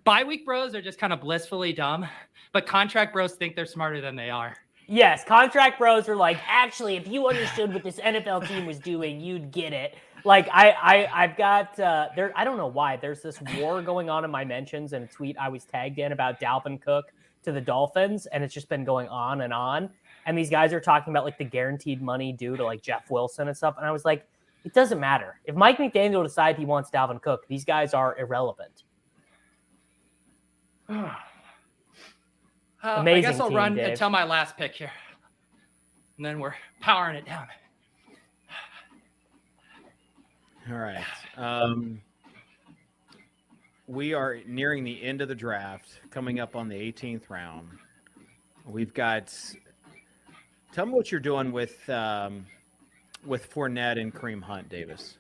bye-week bros are just kind of blissfully dumb, but contract bros think they're smarter than they are. Yes, contract bros are like, actually, if you understood what this NFL team was doing, you'd get it. Like I've got there. I don't know why there's this war going on in my mentions and a tweet I was tagged in about Dalvin Cook to the Dolphins, and it's just been going on and on. And these guys are talking about like the guaranteed money due to like Jeff Wilson and stuff. And I was like, it doesn't matter if Mike McDaniel decides he wants Dalvin Cook. These guys are irrelevant. I guess I'll run Dave. Until my last pick here, and then we're powering it down. All right. We are nearing the end of the draft, coming up on the 18th round. We've got. Tell me what you're doing with Fournette and Kareem Hunt, Davis.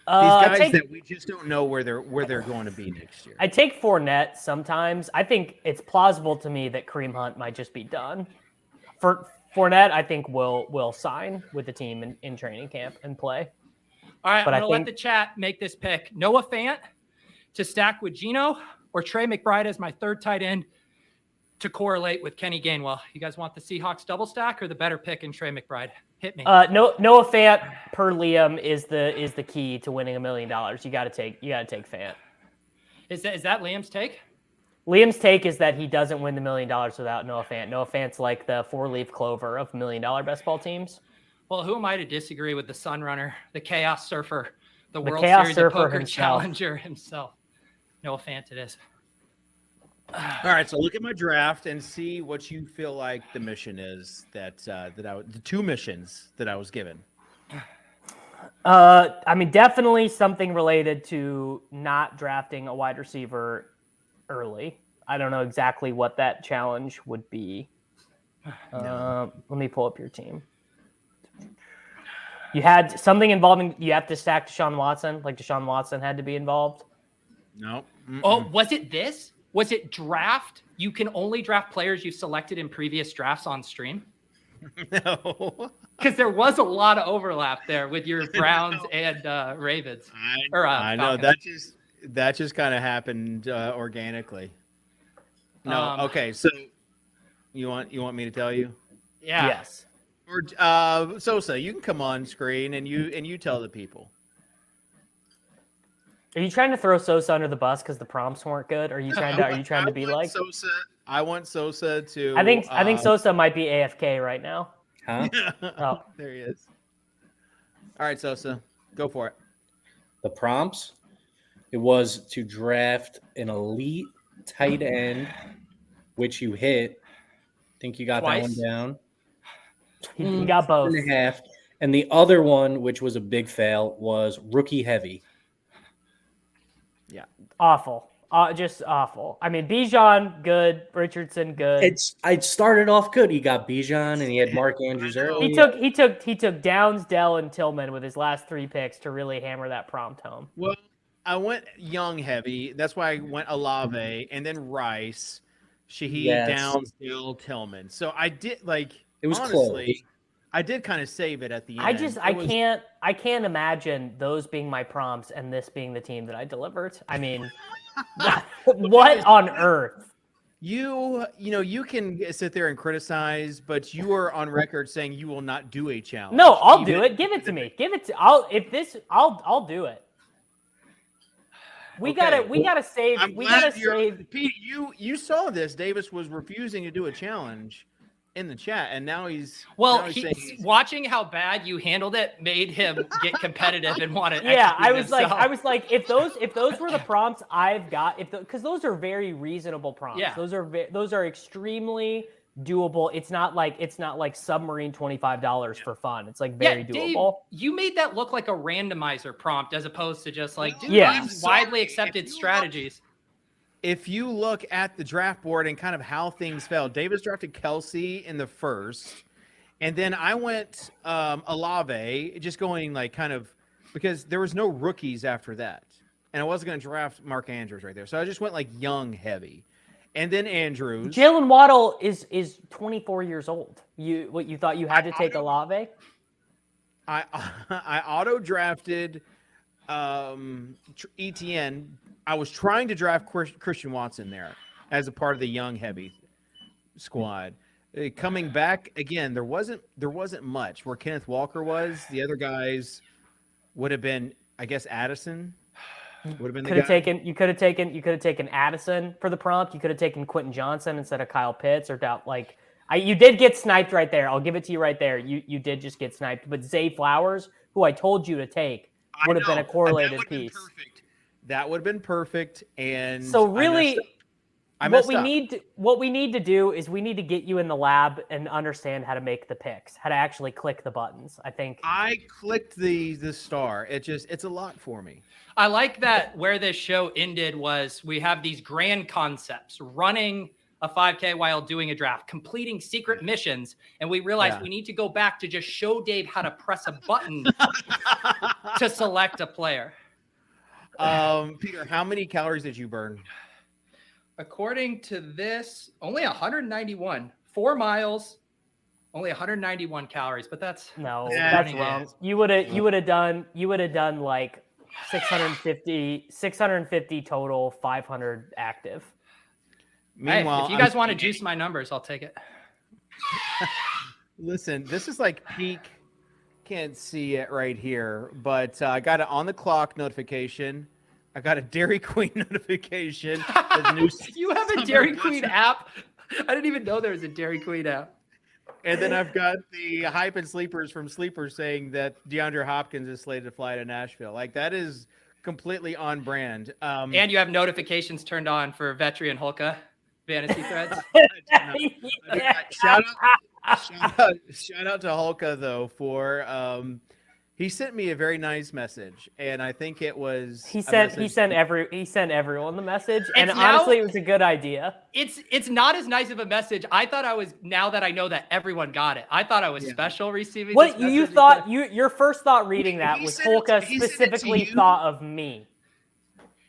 These guys that we just don't know where they're going to be next year. I take Fournette sometimes. I think it's plausible to me that Kareem Hunt might just be done. For Fournette, I think will sign with the team in training camp and play. All right, I'm going to let the chat make this pick. Noah Fant to stack with Geno or Trey McBride as my 3rd tight end to correlate with Kenny Gainwell. You guys want the Seahawks double stack or the better pick in Trey McBride? Hit me. Noah Fant per Liam is the key to winning $1 million. You got to take Fant. Is that Liam's take? Liam's take is that he doesn't win the $1 million without Noah Fant. Noah Fant's like the 4-leaf clover of $1 million best ball teams. Well, who am I to disagree with the Sunrunner, the Chaos Surfer, the World Chaos Series Surfer of Poker himself. Challenger himself? Noah Fant it is. All right, so look at my draft and see what you feel like the mission is the 2 missions that I was given. I mean, definitely something related to not drafting a wide receiver early. I don't know exactly what that challenge would be. Let me pull up your team. You had something involving you have to stack Deshaun Watson, like Deshaun Watson had to be involved. No. Oh, was it this? Was it draft? You can only draft players you selected in previous drafts on stream? No. Because there was a lot of overlap there with your Browns and Ravens. I know Falcons. that just kind of happened organically. No. Okay, so you want me to tell you? Yeah. Yes. Or Sosa, you can come on screen and you tell the people. Are you trying to throw Sosa under the bus because the prompts weren't good? Are you trying to be like Sosa? I want Sosa to. I think Sosa might be AFK right now. Huh? Oh, There he is. All right, Sosa, go for it. The prompts, it was to draft an elite tight end, which you hit. I think you got Twice? that one down. he got both. 2.5. And the other one, which was a big fail, was rookie heavy. Yeah. Awful. Just awful. I mean, Bijan, good. Richardson, good. I started off good. He got Bijan and he had Mark Andrews early. He took Downs, Dell, and Tillman with his last 3 picks to really hammer that prompt home. Well, I went young heavy. That's why I went Olave and then Rice, Shaheed, Yes. Downs, Dill, Tillman. So I did It was honestly, close. I did kind of save it at the end. I can't imagine those being my prompts and this being the team that I delivered. I mean, what on earth? You can sit there and criticize, but you are on record saying you will not do a challenge. No, I'll do it. Give it to me. I'll do it. We gotta save. I'm We glad gotta save. Pete, you saw this. Davis was refusing to do a challenge in the chat, and now he's watching how bad you handled it made him get competitive and want to. Yeah, I was like, if those were the prompts I've got, because those are very reasonable prompts. Yeah. Those are extremely doable. It's not like submarine $25 for fun. It's like very doable. Dave, you made that look like a randomizer prompt as opposed to just like these widely accepted strategies. If you look at the draft board and kind of how things fell, Davis drafted Kelsey in the first, and then I went Olave, just going like kind of because there was no rookies after that, and I wasn't going to draft Mark Andrews right there, so I just went like young heavy, and then Andrews. Jalen Waddle is 24 years old. You thought you had to take Olave? I auto drafted ETN. I was trying to draft Christian Watson there as a part of the young heavy squad. Coming back again, there wasn't much where Kenneth Walker was. The other guys would have been, I guess, Addison would have been the guy. You could have taken Addison for the prompt. You could have taken Quentin Johnson instead of Kyle Pitts you did get sniped right there. I'll give it to you right there. You did just get sniped. But Zay Flowers, who I told you to take, would have been a correlated piece. That would have been perfect. And so really, what we need to do is we need to get you in the lab and understand how to make the picks, how to actually click the buttons. I think I clicked the star. It's a lot for me. I like that where this show ended was we have these grand concepts, running a 5K while doing a draft, completing secret missions, and we realized we need to go back to just show Dave how to press a button to select a player. Peter, how many calories did you burn? According to this, only 191. 4 miles, only 191 calories. But that's wrong. You would have done like 650 total, 500 active. Meanwhile, if you guys want to juice my numbers, I'll take it. Listen, this is like peak. Can't see it right here, but I got an on the clock notification I got a Dairy Queen notification. The new You have a summer Dairy bus- Queen app? I didn't even know there was a Dairy Queen app. And then I've got the hype and sleepers from Sleepers saying that DeAndre Hopkins is slated to fly to Nashville. Like that is completely on brand. And you have notifications turned on for Vetri and Holka fantasy threads. Shout out to Holka though for he sent me a very nice message, and I think it was He sent everyone the message, and It's now- honestly, it was a good idea. It's not as nice of a message. I thought I was, now that I know that everyone got it, I thought I was special receiving What this you message thought? because- Your first thought reading that He was sent it to- Holka he sent it to specifically you? thought of me.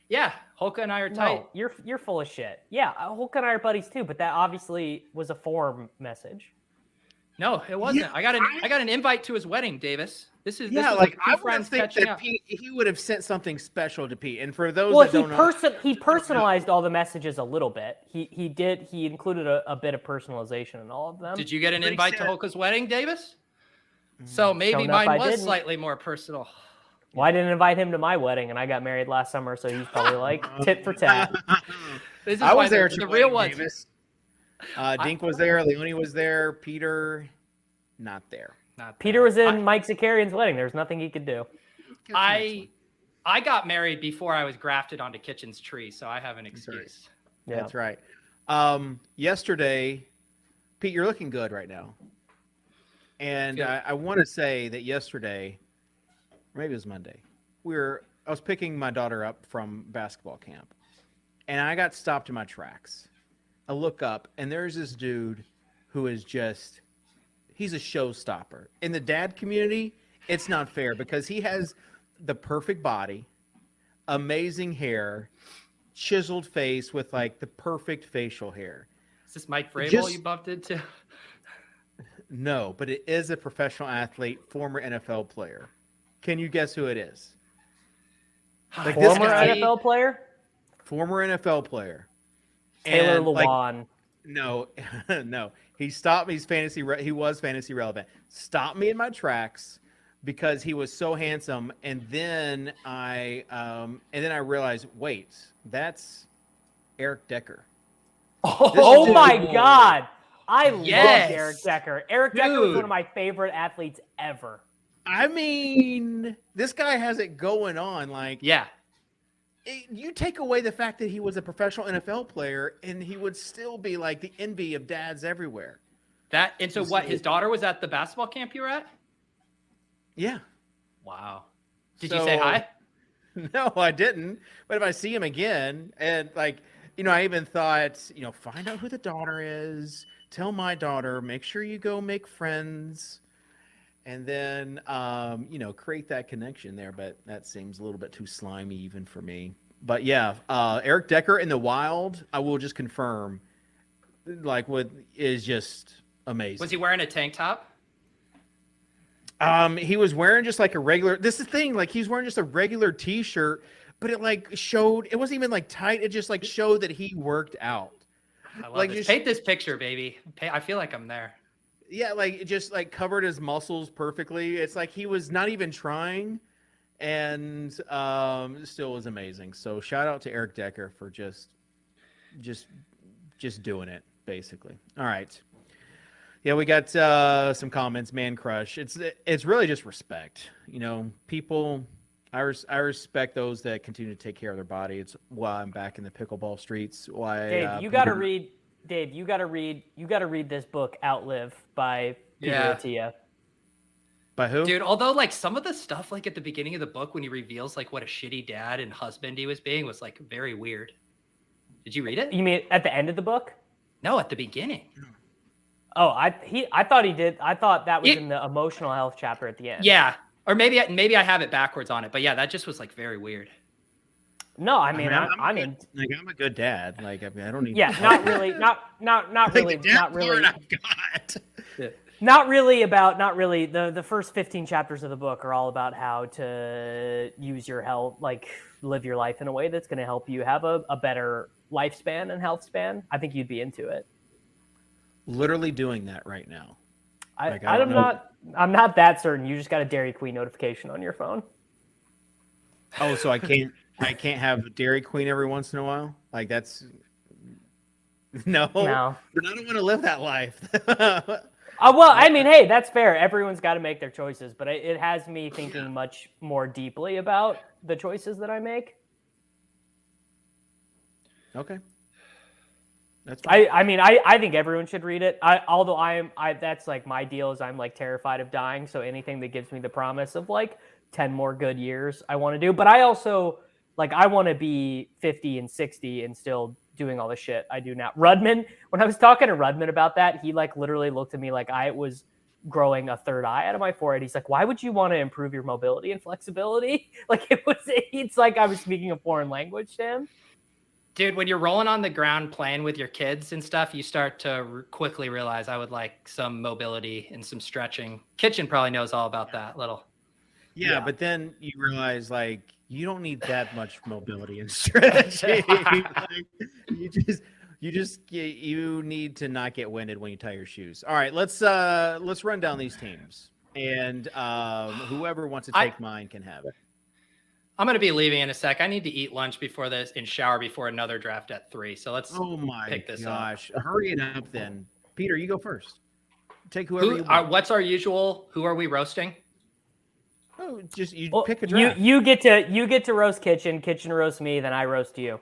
Yeah, Holka and I are tight. No, you're full of shit. Yeah, Holka and I are buddies too, but that obviously was a form message. No, it wasn't. Yeah, I got an invite to his wedding, Davis. This is yeah, this like two I would friends think catching that up. Pete, he would have sent something special to Pete. And for those Well, that don't know, he personalized all the messages a little bit. He included a bit of personalization in all of them. Did you get an But he invite to said- Holka's wedding, Davis? So maybe Showing up, I mine was didn't. slightly more personal. Well, I didn't invite him to my wedding, and I got married last summer, so he's probably like tit for tat. This is I why was there. the at your real wedding, ones. Davis. Dink was there. Leone was there. Peter, not there. Not Peter was in Mike Zakarian's wedding. There's nothing he could do. I got married before I was grafted onto Kitchen's tree, so I have an excuse. Yeah. That's right. Yesterday, Pete, you're looking good right now. And Good. I want to say that yesterday, or maybe it was Monday, I was picking my daughter up from basketball camp, and I got stopped in my tracks. I look up, and there's this dude who is he's a showstopper. In the dad community, it's not fair because he has the perfect body, amazing hair, chiseled face with like the perfect facial hair. Is this Mike Vrabel Just- you bumped into? No, but it is a professional athlete, former NFL player. Can you guess who it is? Like this Former guy- NFL player Former NFL player. Taylor And, like, Lewan. no, no. He stopped me. He was fantasy relevant. Stopped me in my tracks because he was so handsome. And then I realized, wait, that's Eric Decker. Oh dude- my God! I Yes. love Eric Decker. Eric Decker was Dude. one of my favorite athletes ever. I mean, this guy has it going on. Like, Yeah. you take away the fact that he was a professional NFL player, and he would still be like the envy of dads everywhere. And so what? His daughter was at the basketball camp you were at? Yeah. Wow. Did you say hi? No, I didn't. But if I see him again, and like, I even thought, find out who the daughter is, tell my daughter, make sure you go make friends, and then, create that connection there. But that seems a little bit too slimy even for me. But yeah, Eric Decker in the wild, I will just confirm, is just amazing. Was he wearing a tank top? He was wearing just like a regular. This is the thing. Like he's wearing just a regular T-shirt, but it like showed. It wasn't even like tight. It just like showed that he worked out. I love Like, this. just- Paint this picture, baby. I feel like I'm there. Yeah, like it just like covered his muscles perfectly. It's like he was not even trying, and still was amazing. So shout out to Eric Decker for just doing it basically. All right. Yeah, we got some comments. Man crush. It's really just respect. People. I respect those that continue to take care of their body. It's why I'm back in the pickleball streets. Why Dave, you got to read. Dave, you got to read this book, Outlive by Peter Yeah. Attia. By who? Dude, although like some of the stuff like at the beginning of the book when he reveals like what a shitty dad and husband he was being was like very weird. Did you read it? You mean at the end of the book? No, at the beginning. Oh, I thought he did. I thought that was It- in the emotional health chapter at the end. Yeah. Or maybe I have it backwards on it, but yeah, that just was like very weird. No, I mean, I'm good, in. like I'm a good dad. Like I don't need. Yeah, not really. Not Like, really. the dad Not really. part I've got. Not really. The first 15 chapters of the book are all about how to use your health, like live your life in a way that's going to help you have a better lifespan and health span. I think you'd be into it. Literally doing that right now. Like, I don't I'm not that certain. You just got a Dairy Queen notification on your phone. Oh, so I can't have Dairy Queen every once in a while? Like that's no. No. But I don't want to live that life. Well, I mean, hey, that's fair. Everyone's got to make their choices, but it has me thinking much more deeply about the choices that I make. Okay. That's fine. I mean, I think everyone should read it. Although that's like my deal is I'm like terrified of dying. So anything that gives me the promise of like 10 more good years, I want to do. But I also like, I want to be 50 and 60 and still doing all the shit I do now. Rudman, when I was talking to Rudman about that, he like literally looked at me like I was growing a third eye out of my forehead. He's like, why would you want to improve your mobility and flexibility? Like it's like I was speaking a foreign language to him. Dude, when you're rolling on the ground playing with your kids and stuff, you start to quickly realize I would like some mobility and some stretching. Kitchen probably knows all about that little. Yeah, but then you realize like you don't need that much mobility and stretching. Like, you need to not get winded when you tie your shoes. All right, let's run down these teams, and whoever wants to take mine can have it. I'm going to be leaving in a sec. I need to eat lunch before this and shower before another draft at 3. So let's pick this up. Hurry it up then. Peter, you go first. Take whoever you want. What's our usual? Who are we roasting? Oh, just pick a draft. You get to roast Kitchen. Kitchen roast me, then I roast you.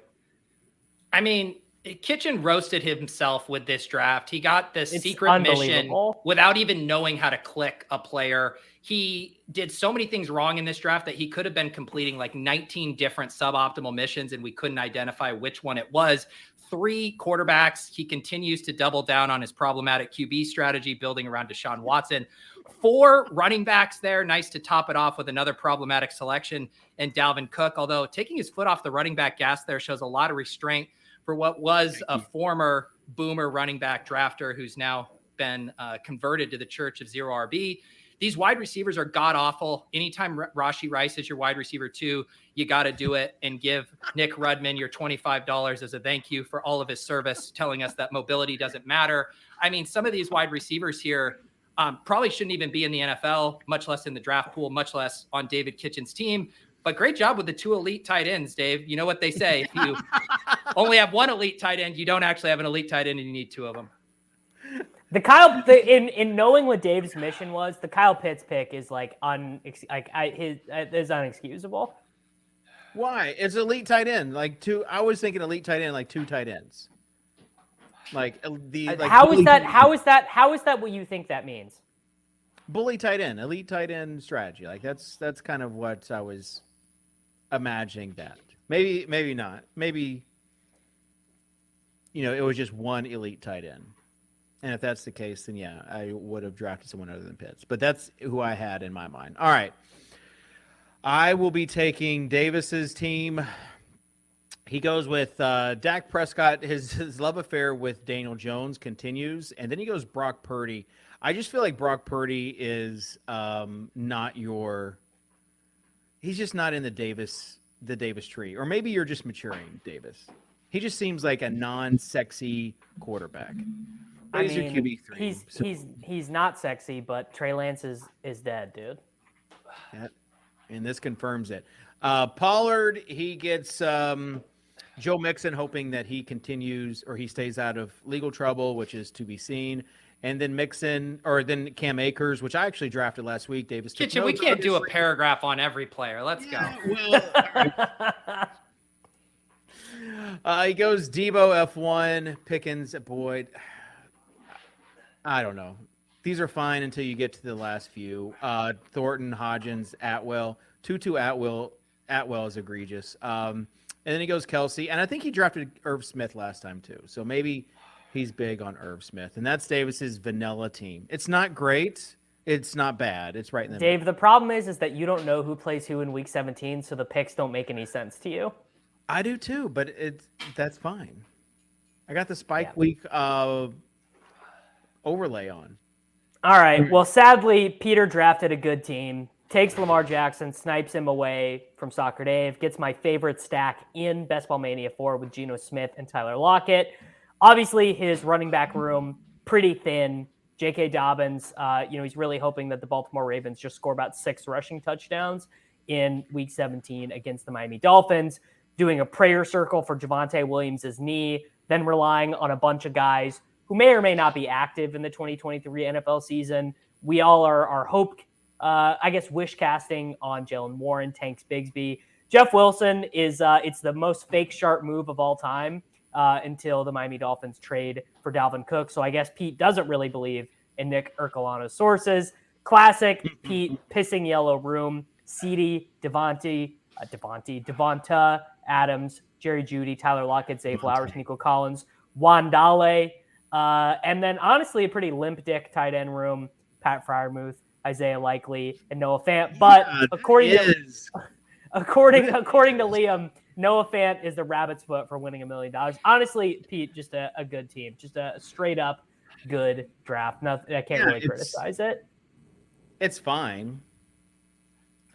I mean, Kitchen roasted himself with this draft. He got the secret mission without even knowing how to click a player. He did so many things wrong in this draft that he could have been completing like 19 different suboptimal missions, and we couldn't identify which one it was. 3 quarterbacks. He continues to double down on his problematic QB strategy, building around Deshaun Watson. 4 running backs there. Nice to top it off with another problematic selection and Dalvin Cook, although taking his foot off the running back gas there shows a lot of restraint for what was a former boomer running back drafter who's now been converted to the Church of Zero RB. These wide receivers are god-awful. Anytime Rashee Rice is your wide receiver 2, you got to do it and give Nick Rudman your $25 as a thank you for all of his service, telling us that mobility doesn't matter. I mean, some of these wide receivers here probably shouldn't even be in the NFL, much less in the draft pool, much less on David Kitchen's team. But great job with the 2 elite tight ends, Dave. You know what they say. If you only have 1 elite tight end, you don't actually have an elite tight end and you need 2 of them. In knowing what Dave's mission was, the Kyle Pitts pick is like is unexcusable. Why? It's elite tight end. I was thinking elite tight end, like 2 tight ends. How is that what you think that means? Bully tight end, elite tight end strategy. Like that's kind of what I was imagining that. Maybe not. Maybe it was just 1 elite tight end. And if that's the case, then yeah, I would have drafted someone other than Pitts. But that's who I had in my mind. All right. I will be taking Davis's team. He goes with Dak Prescott. His love affair with Daniel Jones continues. And then he goes Brock Purdy. I just feel like Brock Purdy is he's just not in the Davis tree. Or maybe you're just maturing, Davis. He just seems like a non-sexy quarterback. I mean, he's not sexy, but Trey Lance is dead, dude. Yeah, and this confirms it. Pollard, he gets Joe Mixon, hoping that he continues or he stays out of legal trouble, which is to be seen. And then then Cam Akers, which I actually drafted last week. Davis, Kitchen, we can't do a paragraph on every player. Let's go. Well, he goes Debo F1, Pickens, Boyd. I don't know. These are fine until you get to the last few. Thornton, Hodgins, Atwell. Tutu Atwell is egregious. And then he goes Kelsey. And I think he drafted Irv Smith last time too. So maybe he's big on Irv Smith. And that's Davis's vanilla team. It's not great. It's not bad. It's right in the Dave, the problem is that you don't know who plays who in week 17, so the picks don't make any sense to you. I do too, but that's fine. I got the spike week overlay on. All right. Well, sadly, Peter drafted a good team, takes Lamar Jackson, snipes him away from Soccer Dave, gets my favorite stack in Best Ball Mania 4 with Geno Smith and Tyler Lockett. Obviously, his running back room, pretty thin. J.K. Dobbins, he's really hoping that the Baltimore Ravens just score about 6 rushing touchdowns in Week 17 against the Miami Dolphins, doing a prayer circle for Javonte Williams' knee, then relying on a bunch of guys who may or may not be active in the 2023 NFL season. We all are wish casting on Jalen Warren, Tanks Bigsby. Jeff Wilson is it's the most fake sharp move of all time until the Miami Dolphins trade for Dalvin Cook. So I guess Pete doesn't really believe in Nick Ercolano's sources. Classic Pete pissing yellow room. CeeDee, Devonta Adams, Jerry Jeudy, Tyler Lockett, Zay Flowers, Nico Collins, Wandale, and then honestly a pretty limp dick tight end room. Pat Freiermuth, Isaiah Likely, and Noah Fant. But according to Liam, Noah Fant is the rabbit's foot for winning $1 million. Honestly, Pete, just a good team, just a straight up good draft. Nothing, I can't really criticize it. It's fine.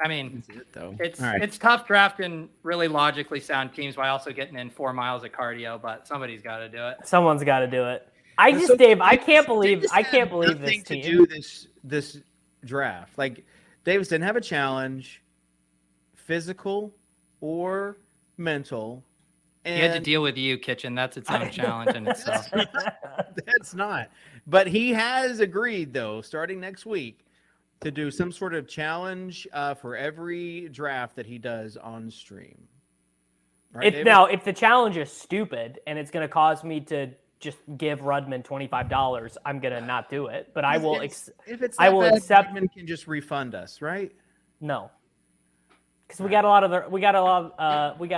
I mean, It's it's tough drafting really logically sound teams by also getting in 4 miles of cardio, but somebody's got to do it. Someone's got to do it. Dave, I can't believe this team. To do this draft. Like, Davis didn't have a challenge, physical or mental. And He had to deal with you, Kitchen. That's its own challenge in itself. That's not. But he has agreed, though, starting next week, to do some sort of challenge for every draft that he does on stream. Right, If the challenge is stupid and it's going to cause me to just give Rudman $25, I'm going to not do it. But I will. If it's that bad, accept. Rudman can just refund us, right? No, because we got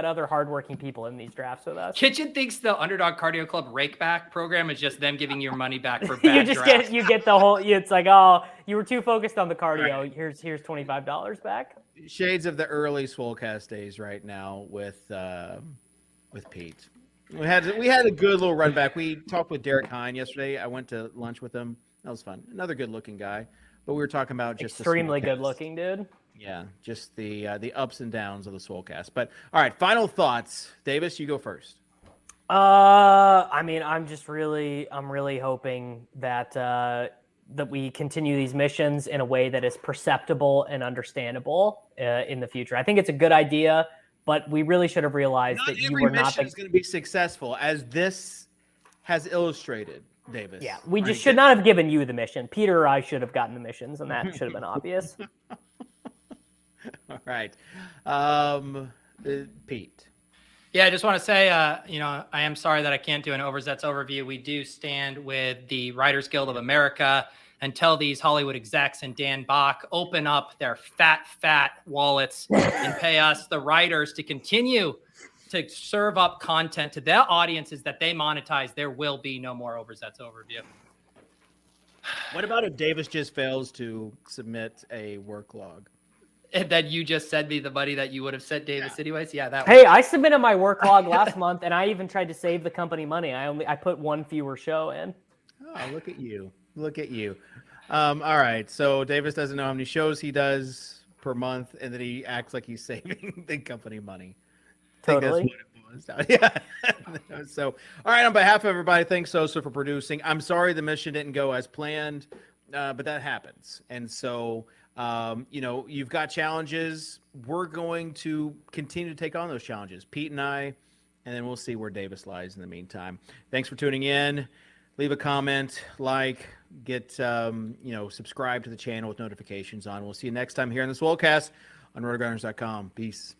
other hardworking people in these drafts with us. Kitchen thinks the Underdog Cardio Club rakeback program is just them giving your money back for bad drafts. you get the whole. It's like, oh, you were too focused on the cardio. Right. Here's $25 back. Shades of the early Swolecast days right now with Pete. We had a good little run back. We talked with Derek Hine yesterday. I went to lunch with him. That was fun. Another good looking guy. But we were talking about just extremely good looking dude. Yeah, just the ups and downs of the Swolecast. But all right, final thoughts. Davis, you go first. I mean, I'm really hoping that we continue these missions in a way that is perceptible and understandable in the future. I think it's a good idea, but we really should have realized that you were not going to be successful, as this has illustrated, Davis. Yeah, we just should not have given you the mission. Peter or I should have gotten the missions, and that should have been obvious. All right. Pete. Yeah, I just want to say, I am sorry that I can't do an Overzets overview. We do stand with the Writers Guild of America until these Hollywood execs and Dan Bach open up their fat wallets and pay us, the writers, to continue to serve up content to their audiences that they monetize. There will be no more Overzets overview. What about if Davis just fails to submit a work log? That you just sent me the money that you would have sent Davis anyways. Yeah, that. Hey, I submitted my work log last month, and I even tried to save the company money. I put one fewer show in. Oh, look at you! Look at you! All right, so Davis doesn't know how many shows he does per month, and then he acts like he's saving the company money. Totally. I think that's what it was. Yeah. So, all right, on behalf of everybody, thanks Sosa for producing. I'm sorry the mission didn't go as planned, but that happens, and so. You've got challenges. We're going to continue to take on those challenges, Pete and I, and then we'll see where Davis lies in the meantime. Thanks for tuning in. Leave a comment, get, subscribe to the channel with notifications on. We'll see you next time here on the Swolecast on RotoGrinders.com. Peace.